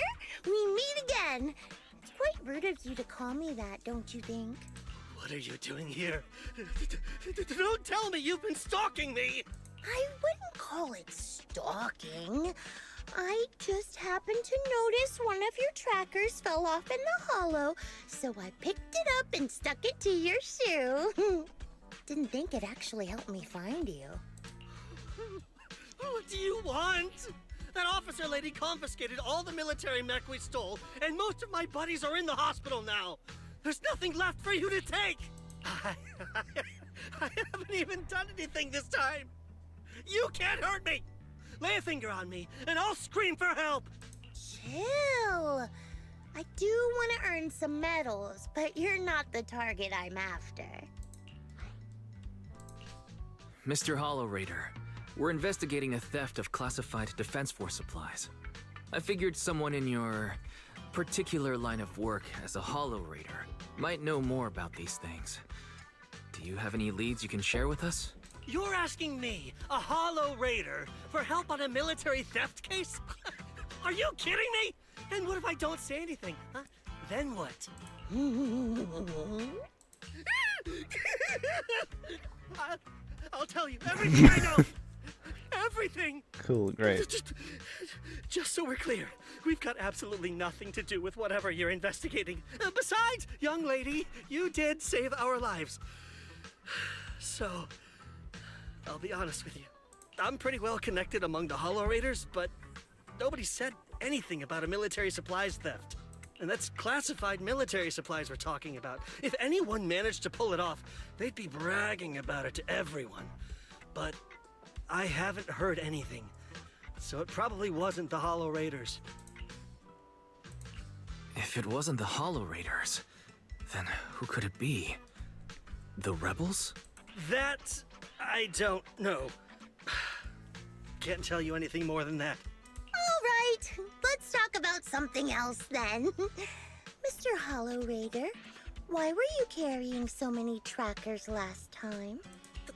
We meet again! It's quite rude of you to call me that, don't you think? What are you doing here? Don't tell me you've been stalking me! I wouldn't call it stalking. I just happened to notice one of your trackers fell off in the hollow, so I picked it up and stuck it to your shoe. Didn't think it actually helped me find you. What do you want? That officer lady confiscated all the military mech we stole, and most of my buddies are in the hospital now. There's nothing left for you to take. I haven't even done anything this time. You can't hurt me. Lay a finger on me, and I'll scream for help. Chill. I do want to earn some medals, but you're not the target I'm after. Mr. Hollow Raider, we're investigating a theft of classified Defense Force supplies. I figured someone in your particular line of work as a Hollow Raider might know more about these things. Do you have any leads you can share with us? You're asking me, a Hollow Raider, for help on a military theft case? Are you kidding me? And what if I don't say anything? Huh? Then what? I'll tell you everything I know. Everything. Cool, great. Just so we're clear, we've got absolutely nothing to do with whatever you're investigating. Besides, young lady, you did save our lives. So, I'll be honest with you. I'm pretty well connected among the Hollow Raiders, but nobody said anything about a military supplies theft. And that's classified military supplies we're talking about. If anyone managed to pull it off, they'd be bragging about it to everyone. But I haven't heard anything, so it probably wasn't the Hollow Raiders. If it wasn't the Hollow Raiders, then who could it be? The rebels? That I don't know. Can't tell you anything more than that. All right, let's talk about something else then. Mr. Hollow Raider, why were you carrying so many trackers last time?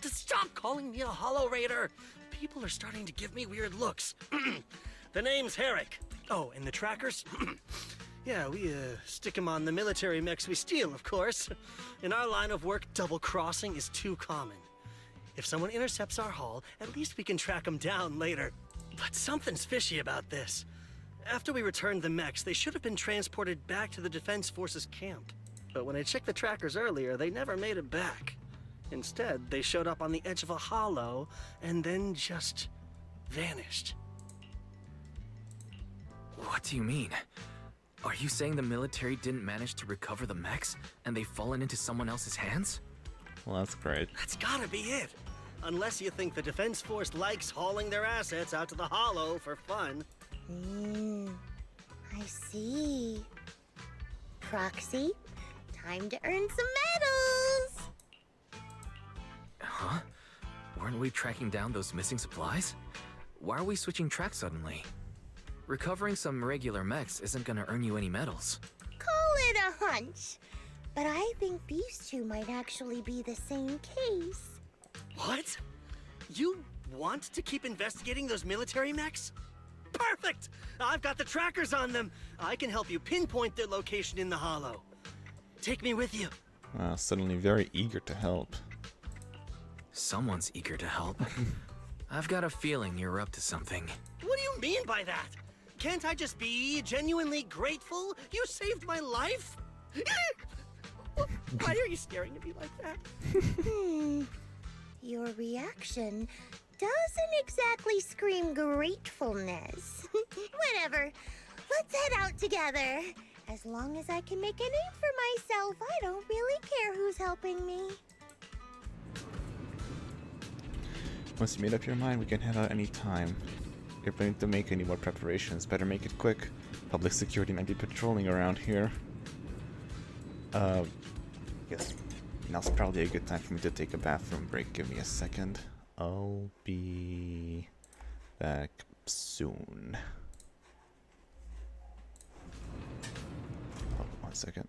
Stop calling me a Hollow Raider! People are starting to give me weird looks. The name's Herrick. Oh, and the trackers? Yeah, we stick them on the military mechs we steal, of course. In our line of work, double-crossing is too common. If someone intercepts our haul, at least we can track them down later. But something's fishy about this. After we returned the mechs, they should have been transported back to the Defense Forces camp. But when I checked the trackers earlier, they never made it back. Instead, they showed up on the edge of a hollow and then just vanished. What do you mean? Are you saying the military didn't manage to recover the mechs and they've fallen into someone else's hands? Well, that's great. That's gotta be it. Unless you think the Defense Force likes hauling their assets out to the hollow for fun. I see. Proxy, time to earn some medals! Huh? Weren't we tracking down those missing supplies? Why are we switching tracks suddenly? Recovering some regular mechs isn't gonna earn you any medals. Call it a hunch. But I think these two might actually be the same case. What? You want to keep investigating those military mechs? Perfect! I've got the trackers on them. I can help you pinpoint their location in the hollow. Take me with you. Wow, suddenly very eager to help. Someone's eager to help. I've got a feeling you're up to something. What do you mean by that? Can't I just be genuinely grateful? You saved my life? Why are you staring at me like that? Your reaction doesn't exactly scream gratefulness. Whatever. Let's head out together. As long as I can make a name for myself, I don't really care who's helping me. Once you made up your mind, we can head out any time. If you're planning to make any more preparations, better make it quick. Public security might be patrolling around here. Yes. Now's probably a good time for me to take a bathroom break. Give me a second. I'll be back soon. Oh, 1 second.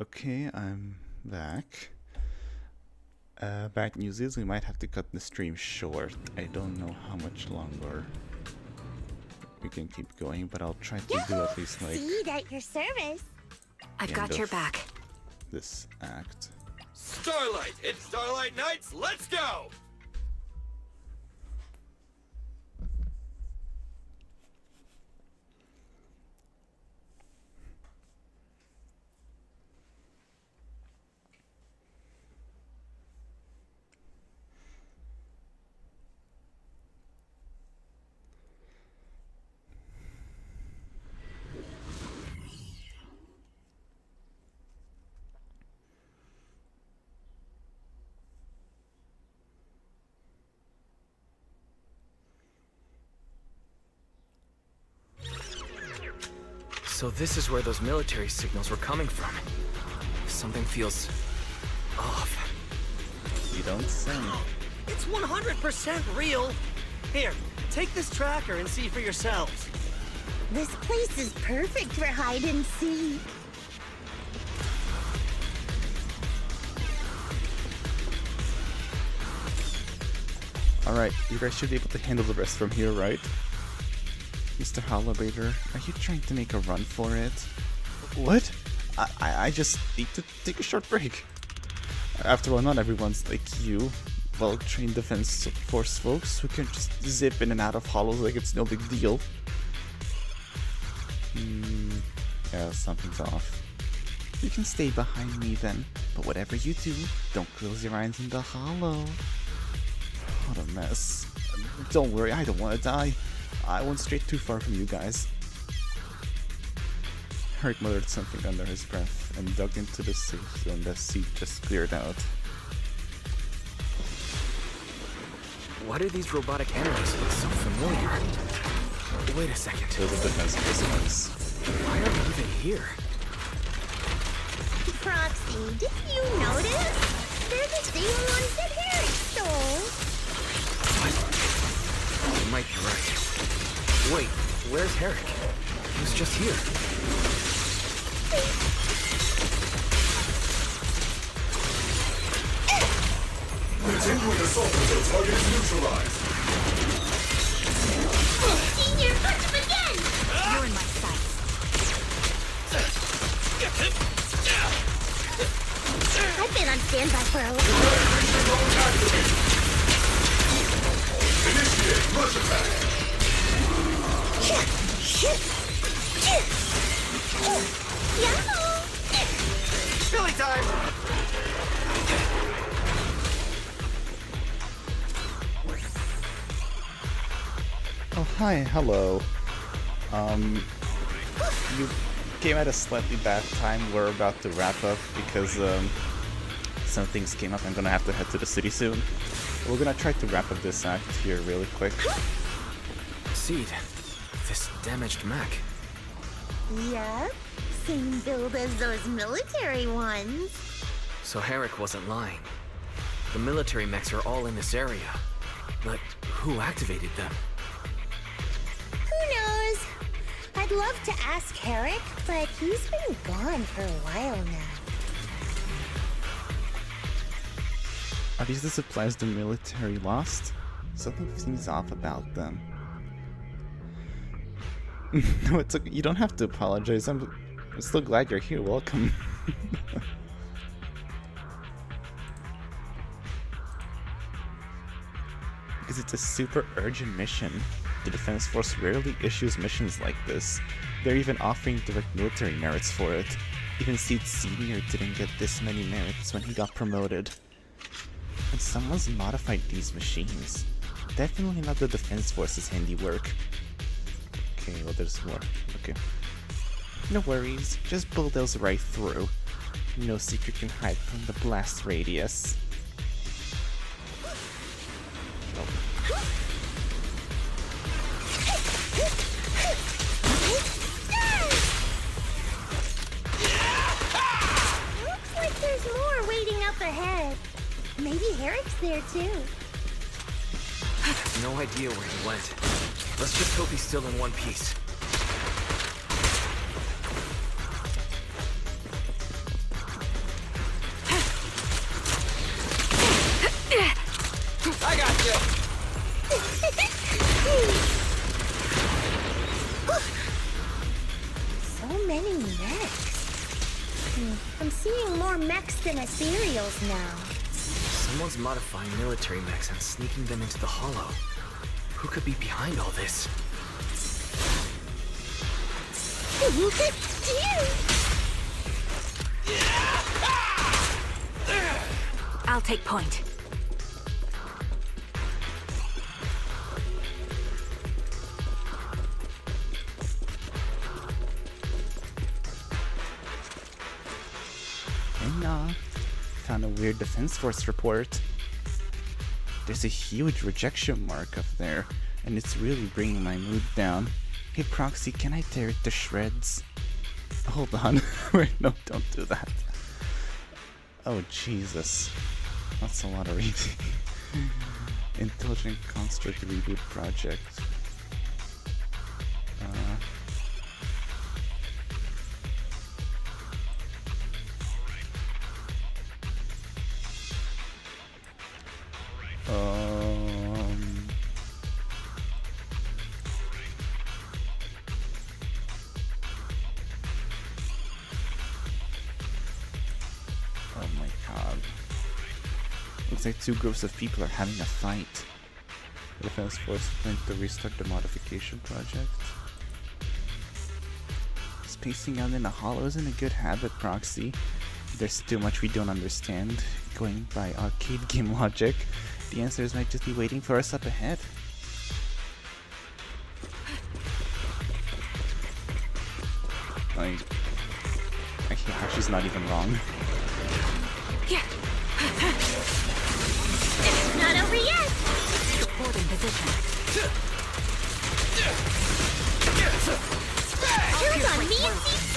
Okay, I'm back. Bad news is we might have to cut the stream short. I don't know how much longer we can keep going, but I'll try to do at least like Seed at your service. I've got your back. this act. Starlight! It's Starlight Nights! Let's go! So this is where those military signals were coming from. Something feels off. You don't say. It's 100% real. Here, take this tracker and see for yourselves. This place is perfect for hide and seek. Alright, you guys should be able to handle the rest from here, right? Mr. Hollabator, are you trying to make a run for it? What? I just need to take a short break. After all, not everyone's like you, well-trained defense force folks who can just zip in and out of hollows like it's no big deal. Yeah, something's off. You can stay behind me then, but whatever you do, don't close your eyes in the hollow. What a mess. Don't worry, I don't want to die. I went straight too far from you guys. Herrick muttered something under his breath and dug into the safe zone the seat just cleared out. Why do these robotic energies look so familiar? Wait a second. Those are defense prisoners. Why are we even here? Proxy, didn't you notice? They're the same ones that Harry stole. You might be right. Wait, where's Herrick? He was just here. Continuing assault until target is neutralized. Senior, punch him again! You're in my sights. I've been on standby for a while. Initiate rush attack. Yahoo! Billy time! Oh, hi, hello. You came at a slightly bad time. We're about to wrap up because, some things came up. I'm gonna have to head to the city soon. We're gonna try to wrap up this act here really quick. Seed, this damaged mech. Yep, same build as those military ones. So Herrick wasn't lying. The military mechs are all in this area. But who activated them? Who knows? I'd love to ask Herrick, but he's been gone for a while now. Are these the supplies the military lost? Something seems off about them. No, it's okay. You don't have to apologize. I'm still glad you're here. Welcome. Because it's a super urgent mission. The Defense Force rarely issues missions like this. They're even offering direct military merits for it. Even Seed Senior didn't get this many merits when he got promoted. And someone's modified these machines. Definitely not the Defense Force's handiwork. Okay, well there's more. Okay. No worries, just bulldoze right through. No secret can hide from the blast radius. Oh. Looks like there's more waiting up ahead. Maybe Herrick's there too. No idea where he went. Let's just hope he's still in one piece. I'm seeing more mechs than ethereals now. Someone's modifying military mechs and sneaking them into the Hollow. Who could be behind all this? I'll take point. And found a weird Defense Force report. There's a huge rejection mark up there, and it's really bringing my mood down. Hey Proxy, can I tear it to shreds? Hold on. Wait, no, don't do that. Oh Jesus. That's a lot of reading. Intelligent Construct Reboot Project. Oh my god. Looks like two groups of people are having a fight. The Defense Force plan to restart the modification project. Spacing out in a hollow isn't a good habit, Proxy. There's too much we don't understand. Going by arcade game logic, the answers might just be waiting for us up ahead. I hate how she's not even wrong. It's not over yet! Support in position. Turn on me and CC!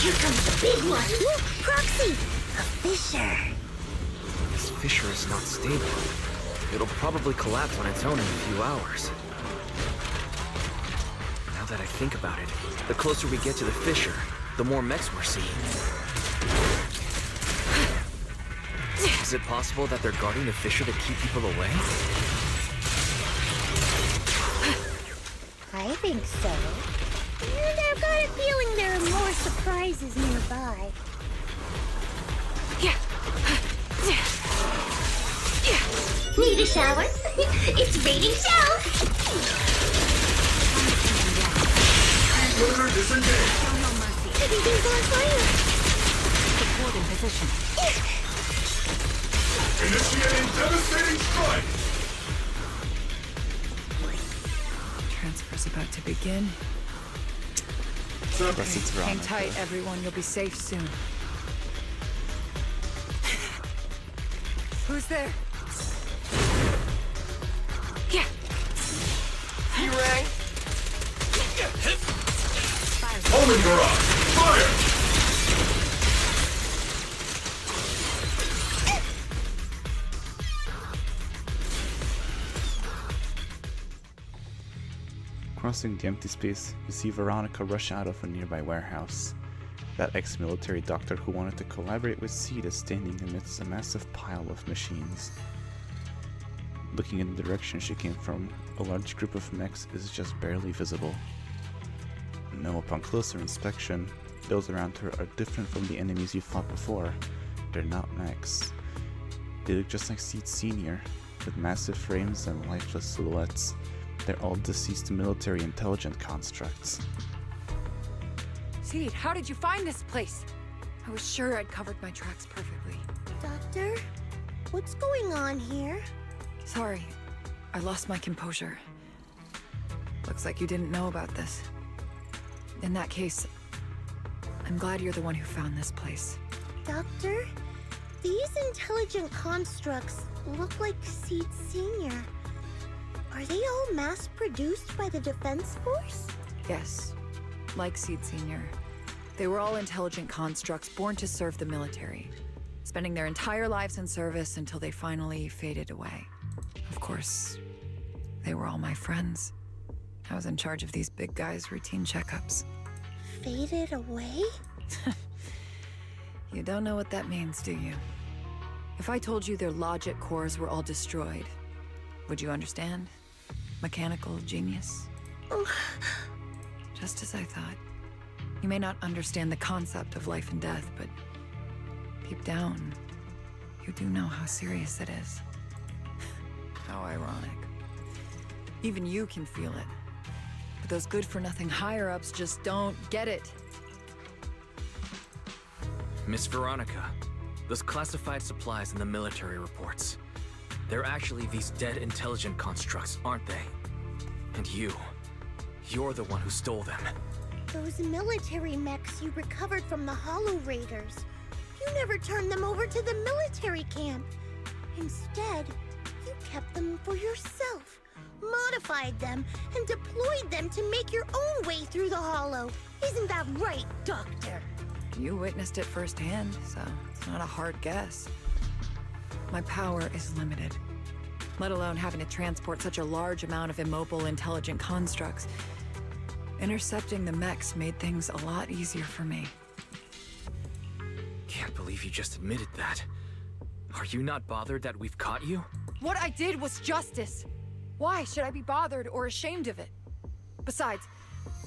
Here comes the big one! Look, Proxy! A fissure! This fissure is not stable. It'll probably collapse on its own in a few hours. Now that I think about it, the closer we get to the fissure, the more mechs we're seeing. Is it possible that they're guarding the fissure to keep people away? I think so. And I've got a feeling there are more surprises nearby. Need a shower? It's raining showers! Order disengaged. Everything's on fire! Support in position. Initiating devastating strike. Transfer's about to begin. Plus it's Hang Veronica. tight, everyone. You'll be safe soon. Who's there? T-Ray? Homing barrage. Fire. Crossing the empty space, you see Veronica rush out of a nearby warehouse. That ex-military doctor who wanted to collaborate with Seed is standing amidst a massive pile of machines. Looking in the direction she came from, a large group of mechs is just barely visible. No, upon closer inspection, those around her are different from the enemies you fought before. They're not mechs. They look just like Seed Senior, with massive frames and lifeless silhouettes. They're all deceased military intelligent constructs. Seed, how did you find this place? I was sure I'd covered my tracks perfectly. Doctor? What's going on here? Sorry, I lost my composure. Looks like you didn't know about this. In that case, I'm glad you're the one who found this place. Doctor? These intelligent constructs look like Seed Senior. Are they all mass-produced by the Defense Force? Yes, like Seed Senior. They were all intelligent constructs born to serve the military, spending their entire lives in service until they finally faded away. Of course, they were all my friends. I was in charge of these big guys' routine checkups. Faded away? You don't know what that means, do you? If I told you their logic cores were all destroyed, would you understand? Mechanical genius? Just as I thought. You may not understand the concept of life and death, but deep down, you do know how serious it is. How ironic. Even you can feel it. But those good-for-nothing higher-ups just don't get it. Miss Veronica, those classified supplies in the military reports. They're actually these dead intelligent constructs, aren't they? And you're the one who stole them. Those military mechs you recovered from the Hollow Raiders. You never turned them over to the military camp. Instead, you kept them for yourself, modified them, and deployed them to make your own way through the Hollow. Isn't that right, Doctor? You witnessed it firsthand, so it's not a hard guess. My power is limited, let alone having to transport such a large amount of immobile, intelligent constructs. Intercepting the mechs made things a lot easier for me. Can't believe you just admitted that. Are you not bothered that we've caught you? What I did was justice. Why should I be bothered or ashamed of it? Besides,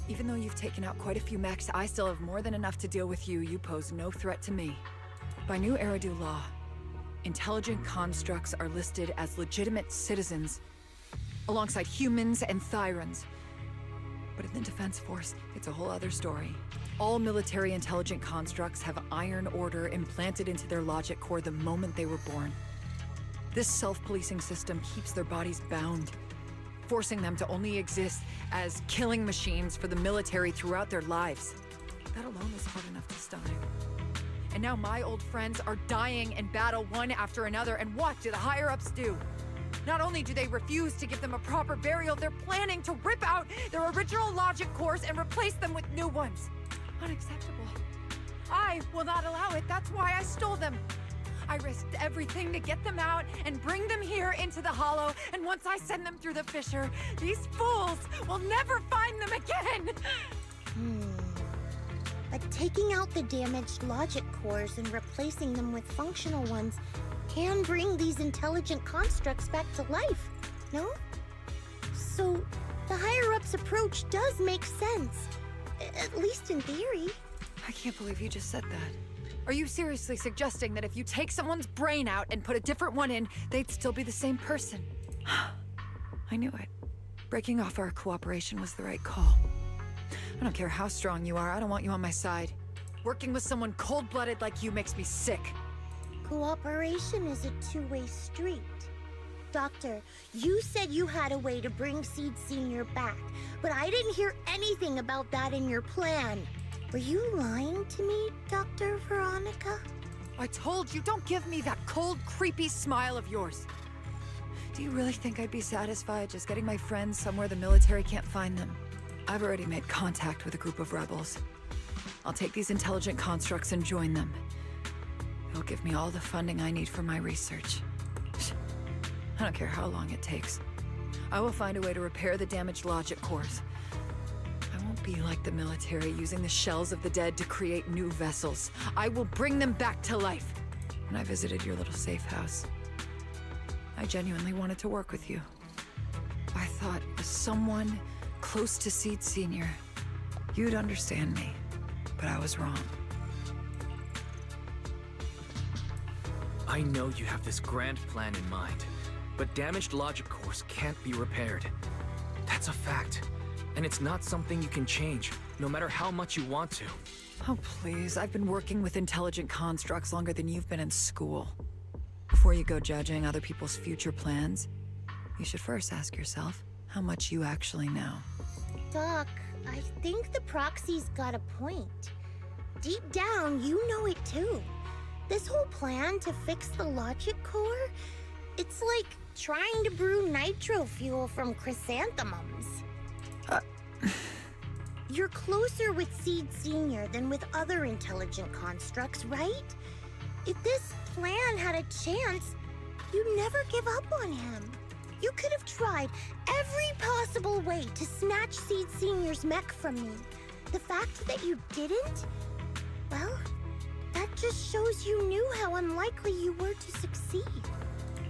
even though you've taken out quite a few mechs, I still have more than enough to deal with you. You pose no threat to me. By new Eridu law, intelligent constructs are listed as legitimate citizens, alongside humans and Thyrans. But in the Defense Force, it's a whole other story. All military intelligent constructs have Iron Order implanted into their logic core the moment they were born. This self-policing system keeps their bodies bound, forcing them to only exist as killing machines for the military throughout their lives. That alone is hard enough to stomach. And now my old friends are dying in battle one after another, and what do the higher-ups do? Not only do they refuse to give them a proper burial, they're planning to rip out their original logic cores and replace them with new ones. Unacceptable. I will not allow it. That's why I stole them. I risked everything to get them out and bring them here into the Hollow, and once I send them through the fissure, these fools will never find them again! But taking out the damaged logic cores and replacing them with functional ones can bring these intelligent constructs back to life, no? So, the higher-ups approach does make sense. At least in theory. I can't believe you just said that. Are you seriously suggesting that if you take someone's brain out and put a different one in, they'd still be the same person? I knew it. Breaking off our cooperation was the right call. I don't care how strong you are, I don't want you on my side. Working with someone cold-blooded like you makes me sick. Cooperation is a two-way street. Doctor, you said you had a way to bring Seed Senior back, but I didn't hear anything about that in your plan. Were you lying to me, Dr. Veronica? I told you, don't give me that cold, creepy smile of yours. Do you really think I'd be satisfied just getting my friends somewhere the military can't find them? I've already made contact with a group of rebels. I'll take these intelligent constructs and join them. They'll give me all the funding I need for my research. I don't care how long it takes. I will find a way to repair the damaged logic cores. I won't be like the military, using the shells of the dead to create new vessels. I will bring them back to life. When I visited your little safe house, I genuinely wanted to work with you. I thought, as someone close to Seed Senior, you'd understand me, but I was wrong. I know you have this grand plan in mind, but damaged logic cores can't be repaired. That's a fact. And it's not something you can change, no matter how much you want to. Oh, please. I've been working with intelligent constructs longer than you've been in school. Before you go judging other people's future plans, you should first ask yourself how much you actually know. Doc, I think the proxy's got a point. Deep down, you know it too. This whole plan to fix the logic core, it's like trying to brew nitro fuel from chrysanthemums. You're closer with Seed Senior than with other intelligent constructs, right? If this plan had a chance, you'd never give up on him. You could have tried every possible way to snatch Seed Senior's mech from me. The fact that you didn't, well, that just shows you knew how unlikely you were to succeed.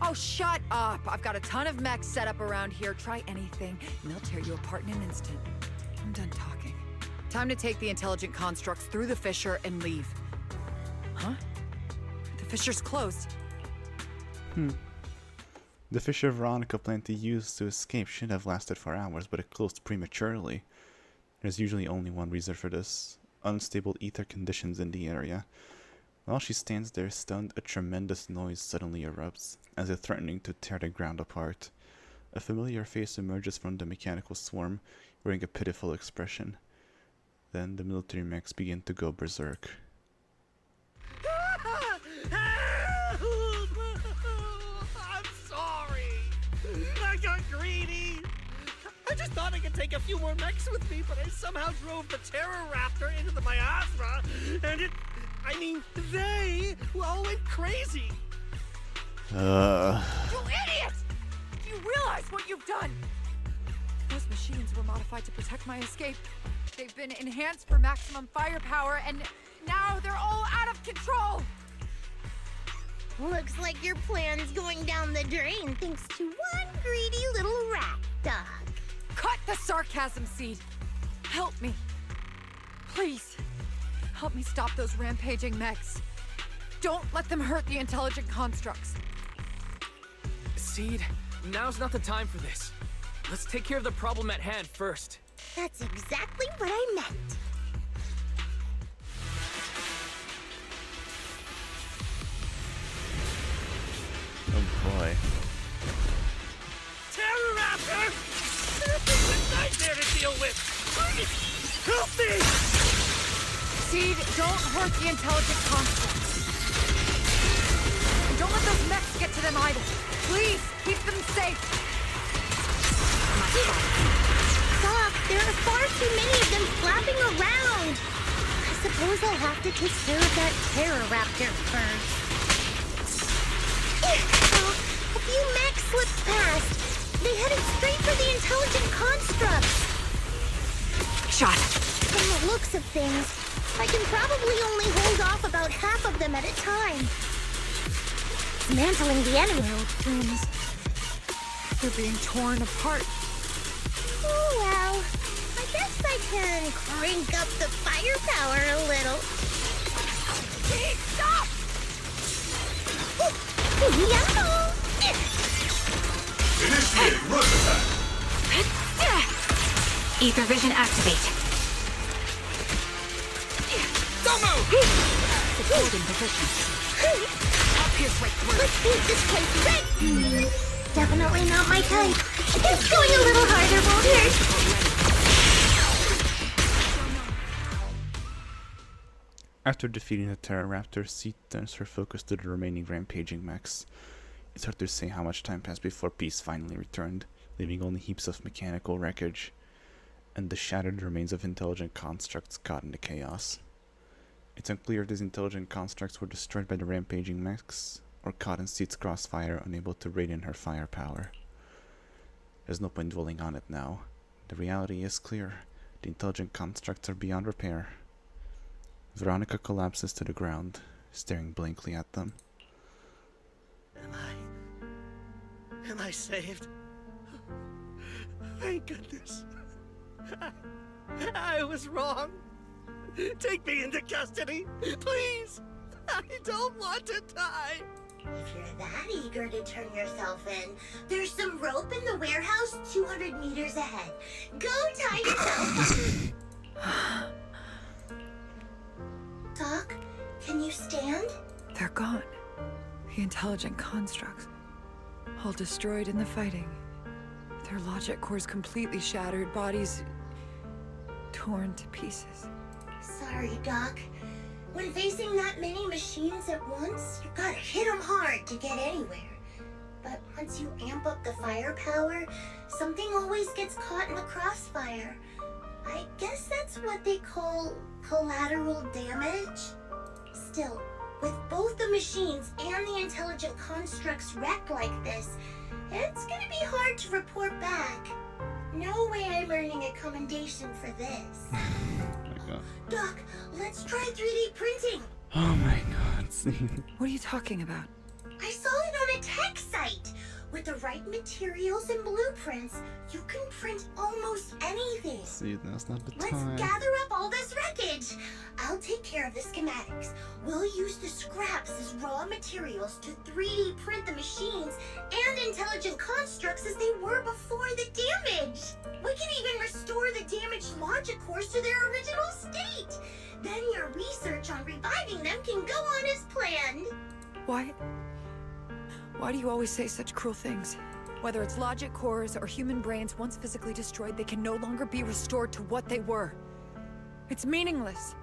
Oh, shut up! I've got a ton of mechs set up around here. Try anything, and they'll tear you apart in an instant. I'm done talking. Time to take the intelligent constructs through the fissure and leave. Huh? The fissure's closed. The fissure Veronica planned to use to escape should have lasted for hours, but it closed prematurely. There's usually only one reason for this: unstable ether conditions in the area. While she stands there stunned, a tremendous noise suddenly erupts, as if threatening to tear the ground apart. A familiar face emerges from the mechanical swarm, wearing a pitiful expression. Then the military mechs begin to go berserk. I'm sorry. I got greedy. I just thought I could take a few more mechs with me, but I somehow drove the Terror Raptor into the miasma, and they all went crazy. You idiot! Do you realize what you've done? Those machines were modified to protect my escape. They've been enhanced for maximum firepower, and now they're all out of control! Looks like your plan's going down the drain thanks to one greedy little rat dog. Cut the sarcasm, Seed. Help me. Please. Help me stop those rampaging mechs. Don't let them hurt the intelligent constructs. Seed, now's not the time for this. Let's take care of the problem at hand first. That's exactly what I meant. Oh boy. Terror Raptor! This is a nightmare to deal with! Please, help me! Seed, don't hurt the intelligent constructs. And don't let those mechs get to them either. Please, keep them safe. Doc, there are far too many of them flapping around. I suppose I'll have to take care of that Terror Raptor first. A few mechs slipped past. They headed straight for the intelligent constructs. Shot. From the looks of things, I can probably only hold off about half of them at a time. Dismantling the enemy. Twins. They're being torn apart. Oh well, I guess I can crank up the firepower a little. Seed, stop! Yellow! Initiate rush attack! Ether vision activate. Don't move! Supporting position. I'll pierce right through. Let's paint this place red! Definitely not my type. It's going a little harder won't hurt. After defeating the Terror Raptor, Seed turns her focus to the remaining rampaging mechs. It's hard to say how much time passed before peace finally returned, leaving only heaps of mechanical wreckage, and the shattered remains of intelligent constructs caught in the chaos. It's unclear if these intelligent constructs were destroyed by the rampaging mechs, or caught in Seed's crossfire, unable to radiate in her firepower. There's no point dwelling on it now. The reality is clear. The intelligent constructs are beyond repair. Veronica collapses to the ground, staring blankly at them. Am I saved? Thank goodness. I was wrong. Take me into custody, please. I don't want to die. If you're that eager to turn yourself in, there's some rope in the warehouse 200 meters ahead. Go tie yourself up. Doc, can you stand? They're gone. The intelligent constructs. All destroyed in the fighting. Their logic cores completely shattered, bodies torn to pieces. Sorry, Doc. When facing that many machines at once, you gotta hit them hard to get anywhere. But once you amp up the firepower, something always gets caught in the crossfire. I guess that's what they call collateral damage. Still, with both the machines and the intelligent constructs wrecked like this, it's gonna be hard to report back. No way I'm earning a commendation for this. Doc, let's try 3D printing. Oh my god, Seed. What are you talking about? I saw it on a tech site. With the right materials and blueprints, you can print almost anything. Seed, that's not the Let's time. gather up all it! I'll take care of the schematics. We'll use the scraps as raw materials to 3D print the machines and intelligent constructs as they were before the damage. We can even restore the damaged logic cores to their original state. Then your research on reviving them can go on as planned. Why do you always say such cruel things? Whether it's logic cores or human brains once physically destroyed, they can no longer be restored to what they were. It's meaningless.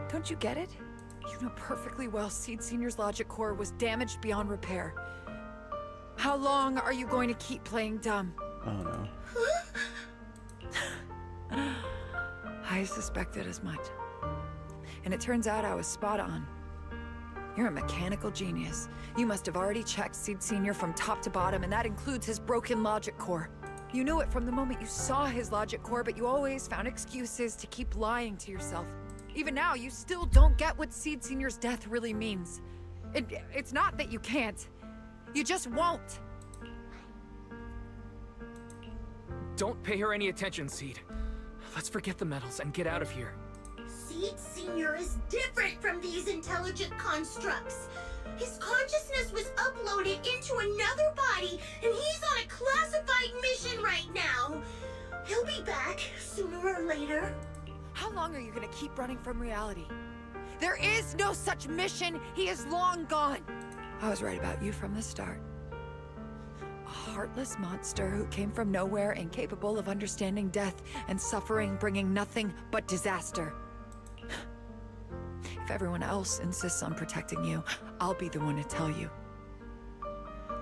Don't you get it? You know perfectly well Seed Senior's logic core was damaged beyond repair. How long are you going to keep playing dumb? Oh no. I suspected as much. And it turns out I was spot on. You're a mechanical genius. You must have already checked Seed Senior from top to bottom, and that includes his broken logic core. You knew it from the moment you saw his logic core, but you always found excuses to keep lying to yourself. Even now, you still don't get what Seed Senior's death really means. It's not that you can't. You just won't. Don't pay her any attention, Seed. Let's forget the medals and get out of here. Seed Senior is different from these intelligent constructs. His consciousness was uploaded into another body, and he's on a classified mission right now. He'll be back sooner or later. How long are you gonna keep running from reality? There is no such mission. He is long gone. I was right about you from the start. A heartless monster who came from nowhere, incapable of understanding death and suffering, bringing nothing but disaster. If everyone else insists on protecting you, I'll be the one to tell you.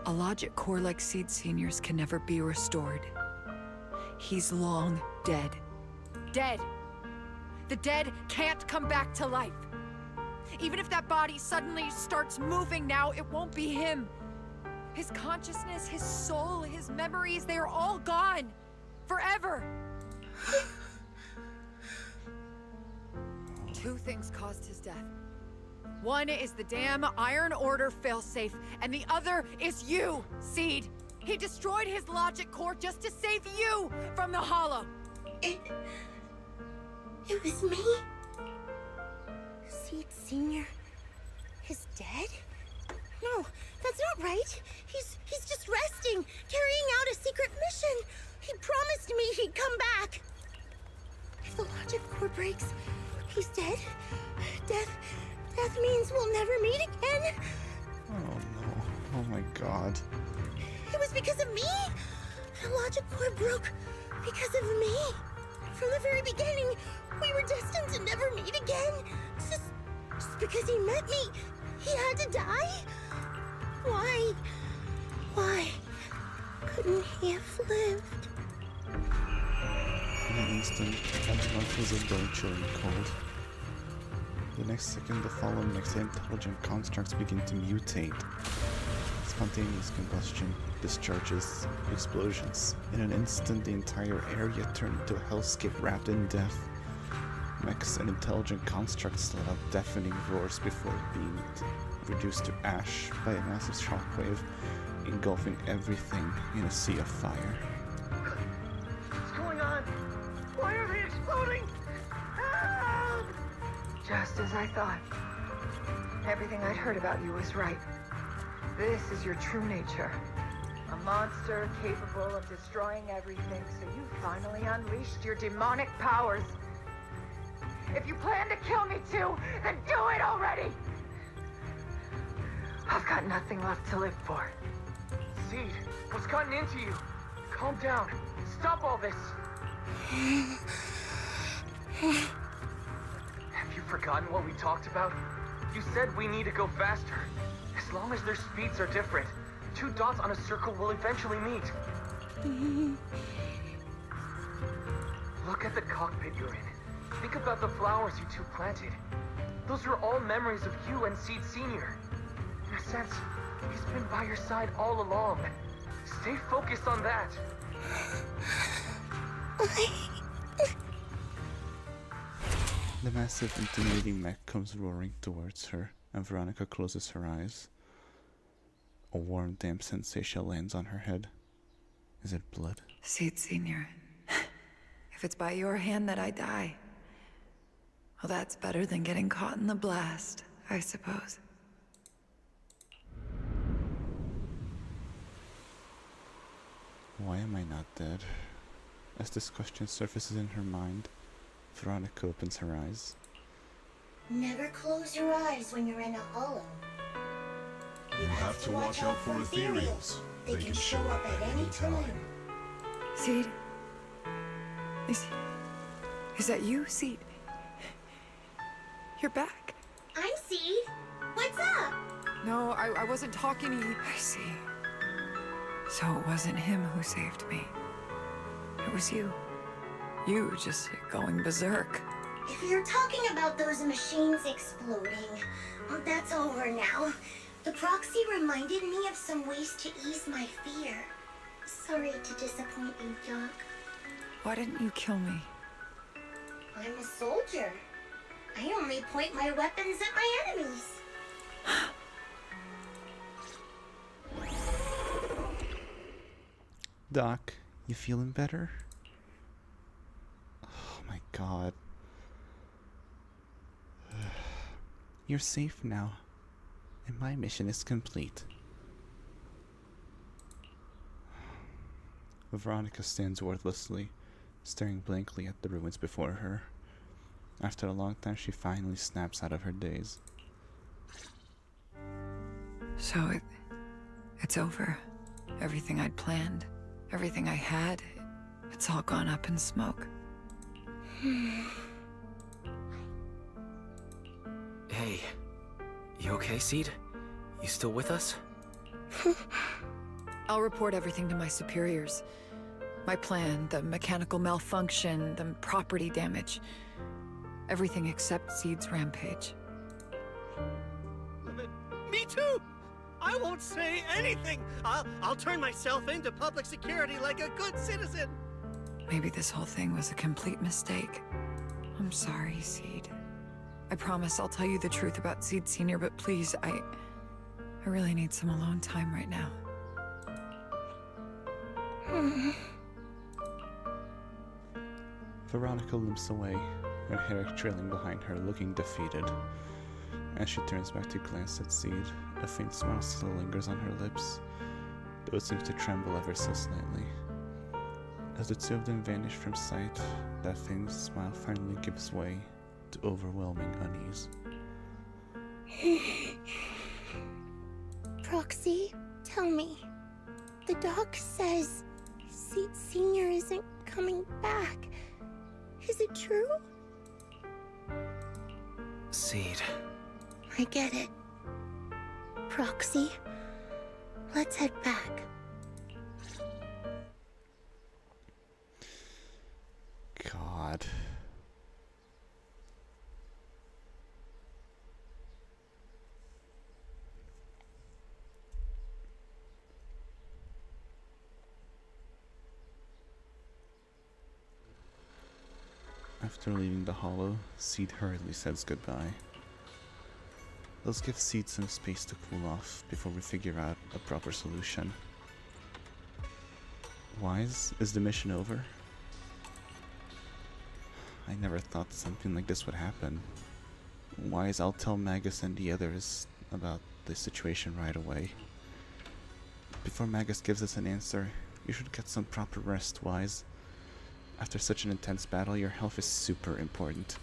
A logic core like Seed Senior's can never be restored. He's long dead. Dead! The dead can't come back to life. Even if that body suddenly starts moving now, it won't be him. His consciousness, his soul, his memories, they are all gone. Forever. Two things caused his death. One is the damn Iron Order failsafe, and the other is you, Seed. He destroyed his logic core just to save you from the Hollow. It was me? Seed Senior is dead? No, that's not right. He's just resting, carrying out a secret mission. He promised me he'd come back. If the logic core breaks, he's dead. Death means we'll never meet again. Oh no. Oh my god. It was because of me. The logic core broke because of me. From the very beginning, we were destined to never meet again. Just because he met me, he had to die? Why couldn't he have lived? In an instant, Antoine feels a bone chilling cold. The next second, the fallen next to intelligent constructs begin to mutate. Spontaneous combustion, discharges, explosions. In an instant, the entire area turned into a hellscape wrapped in death. Mechs and intelligent constructs let out deafening roars before being reduced to ash by a massive shockwave, engulfing everything in a sea of fire. What's going on? Why are they exploding? Help! Just as I thought. Everything I'd heard about you was right. This is your true nature. A monster capable of destroying everything, so you finally unleashed your demonic powers. If you plan to kill me too, then do it already! I've got nothing left to live for. Seed, what's gotten into you? Calm down. Stop all this. Have you forgotten what we talked about? You said we need to go faster. As long as their speeds are different, 2 dots on a circle will eventually meet. Look at the cockpit you're in. Think about the flowers you two planted. Those are all memories of you and Seed Senior. In a sense, he's been by your side all along. Stay focused on that. The massive, intimidating mech comes roaring towards her, and Veronica closes her eyes. A warm, damp sensation lands on her head. Is it blood? Seed Senior, if it's by your hand that I die, Well, that's better than getting caught in the blast, I suppose. Why am I not dead? As this question surfaces in her mind, Veronica opens her eyes. Never close your eyes when you're in a hollow. You have to watch out for ethereals. They can show up at any time. Seed? Is that you, Seed? You're back. I'm Seed. What's up? No, I wasn't talking to you. I see. So it wasn't him who saved me. It was you. You just going berserk. If you're talking about those machines exploding, well, that's over now. The proxy reminded me of some ways to ease my fear. Sorry to disappoint you, Doc. Why didn't you kill me? I'm a soldier. I only point my weapons at my enemies. Doc, you feeling better? Oh my god. You're safe now, and my mission is complete. Veronica stands wordlessly, staring blankly at the ruins before her. After a long time, she finally snaps out of her daze. So it's over. Everything I'd planned, everything I had, it's all gone up in smoke. Hey, you okay, Seed? You still with us? I'll report everything to my superiors. My plan, the mechanical malfunction, the property damage. Everything except Seed's rampage. Me too! I won't say anything! I'll turn myself into public security like a good citizen! Maybe this whole thing was a complete mistake. I'm sorry, Seed. I promise I'll tell you the truth about Seed Sr., but please, I really need some alone time right now. Veronica limps away, her hair trailing behind her, looking defeated. As she turns back to glance at Seed, a faint smile still lingers on her lips, though it seems to tremble ever so slightly. As the two of them vanish from sight, that faint smile finally gives way to overwhelming unease. Proxy, tell me. The doc says Seed Sr. isn't coming back. Is it true? Seed. I get it. Proxy, let's head back. God. After leaving the hollow, Seed hurriedly says goodbye. Let's give Seed some space to cool off before we figure out a proper solution. Wise, is the mission over? I never thought something like this would happen. Wise, I'll tell Magus and the others about the situation right away. Before Magus gives us an answer, you should get some proper rest, Wise. After such an intense battle, your health is super important.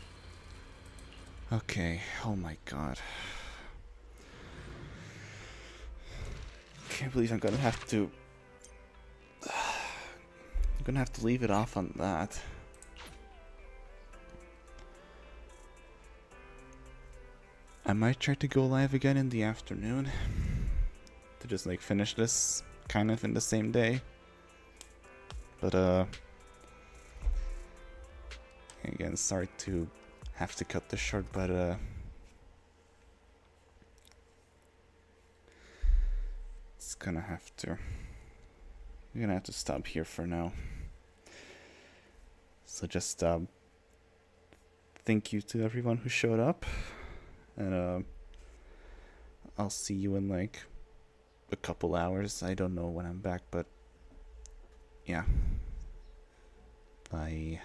Okay, oh my god. Can't believe I'm gonna have to leave it off on that. I might try to go live again in the afternoon to just like finish this kind of in the same day. But again, sorry to have to cut this short, but it's gonna have to. We're gonna have to stop here for now. So just thank you to everyone who showed up, and I'll see you in like a couple hours. I don't know when I'm back, but yeah. Bye.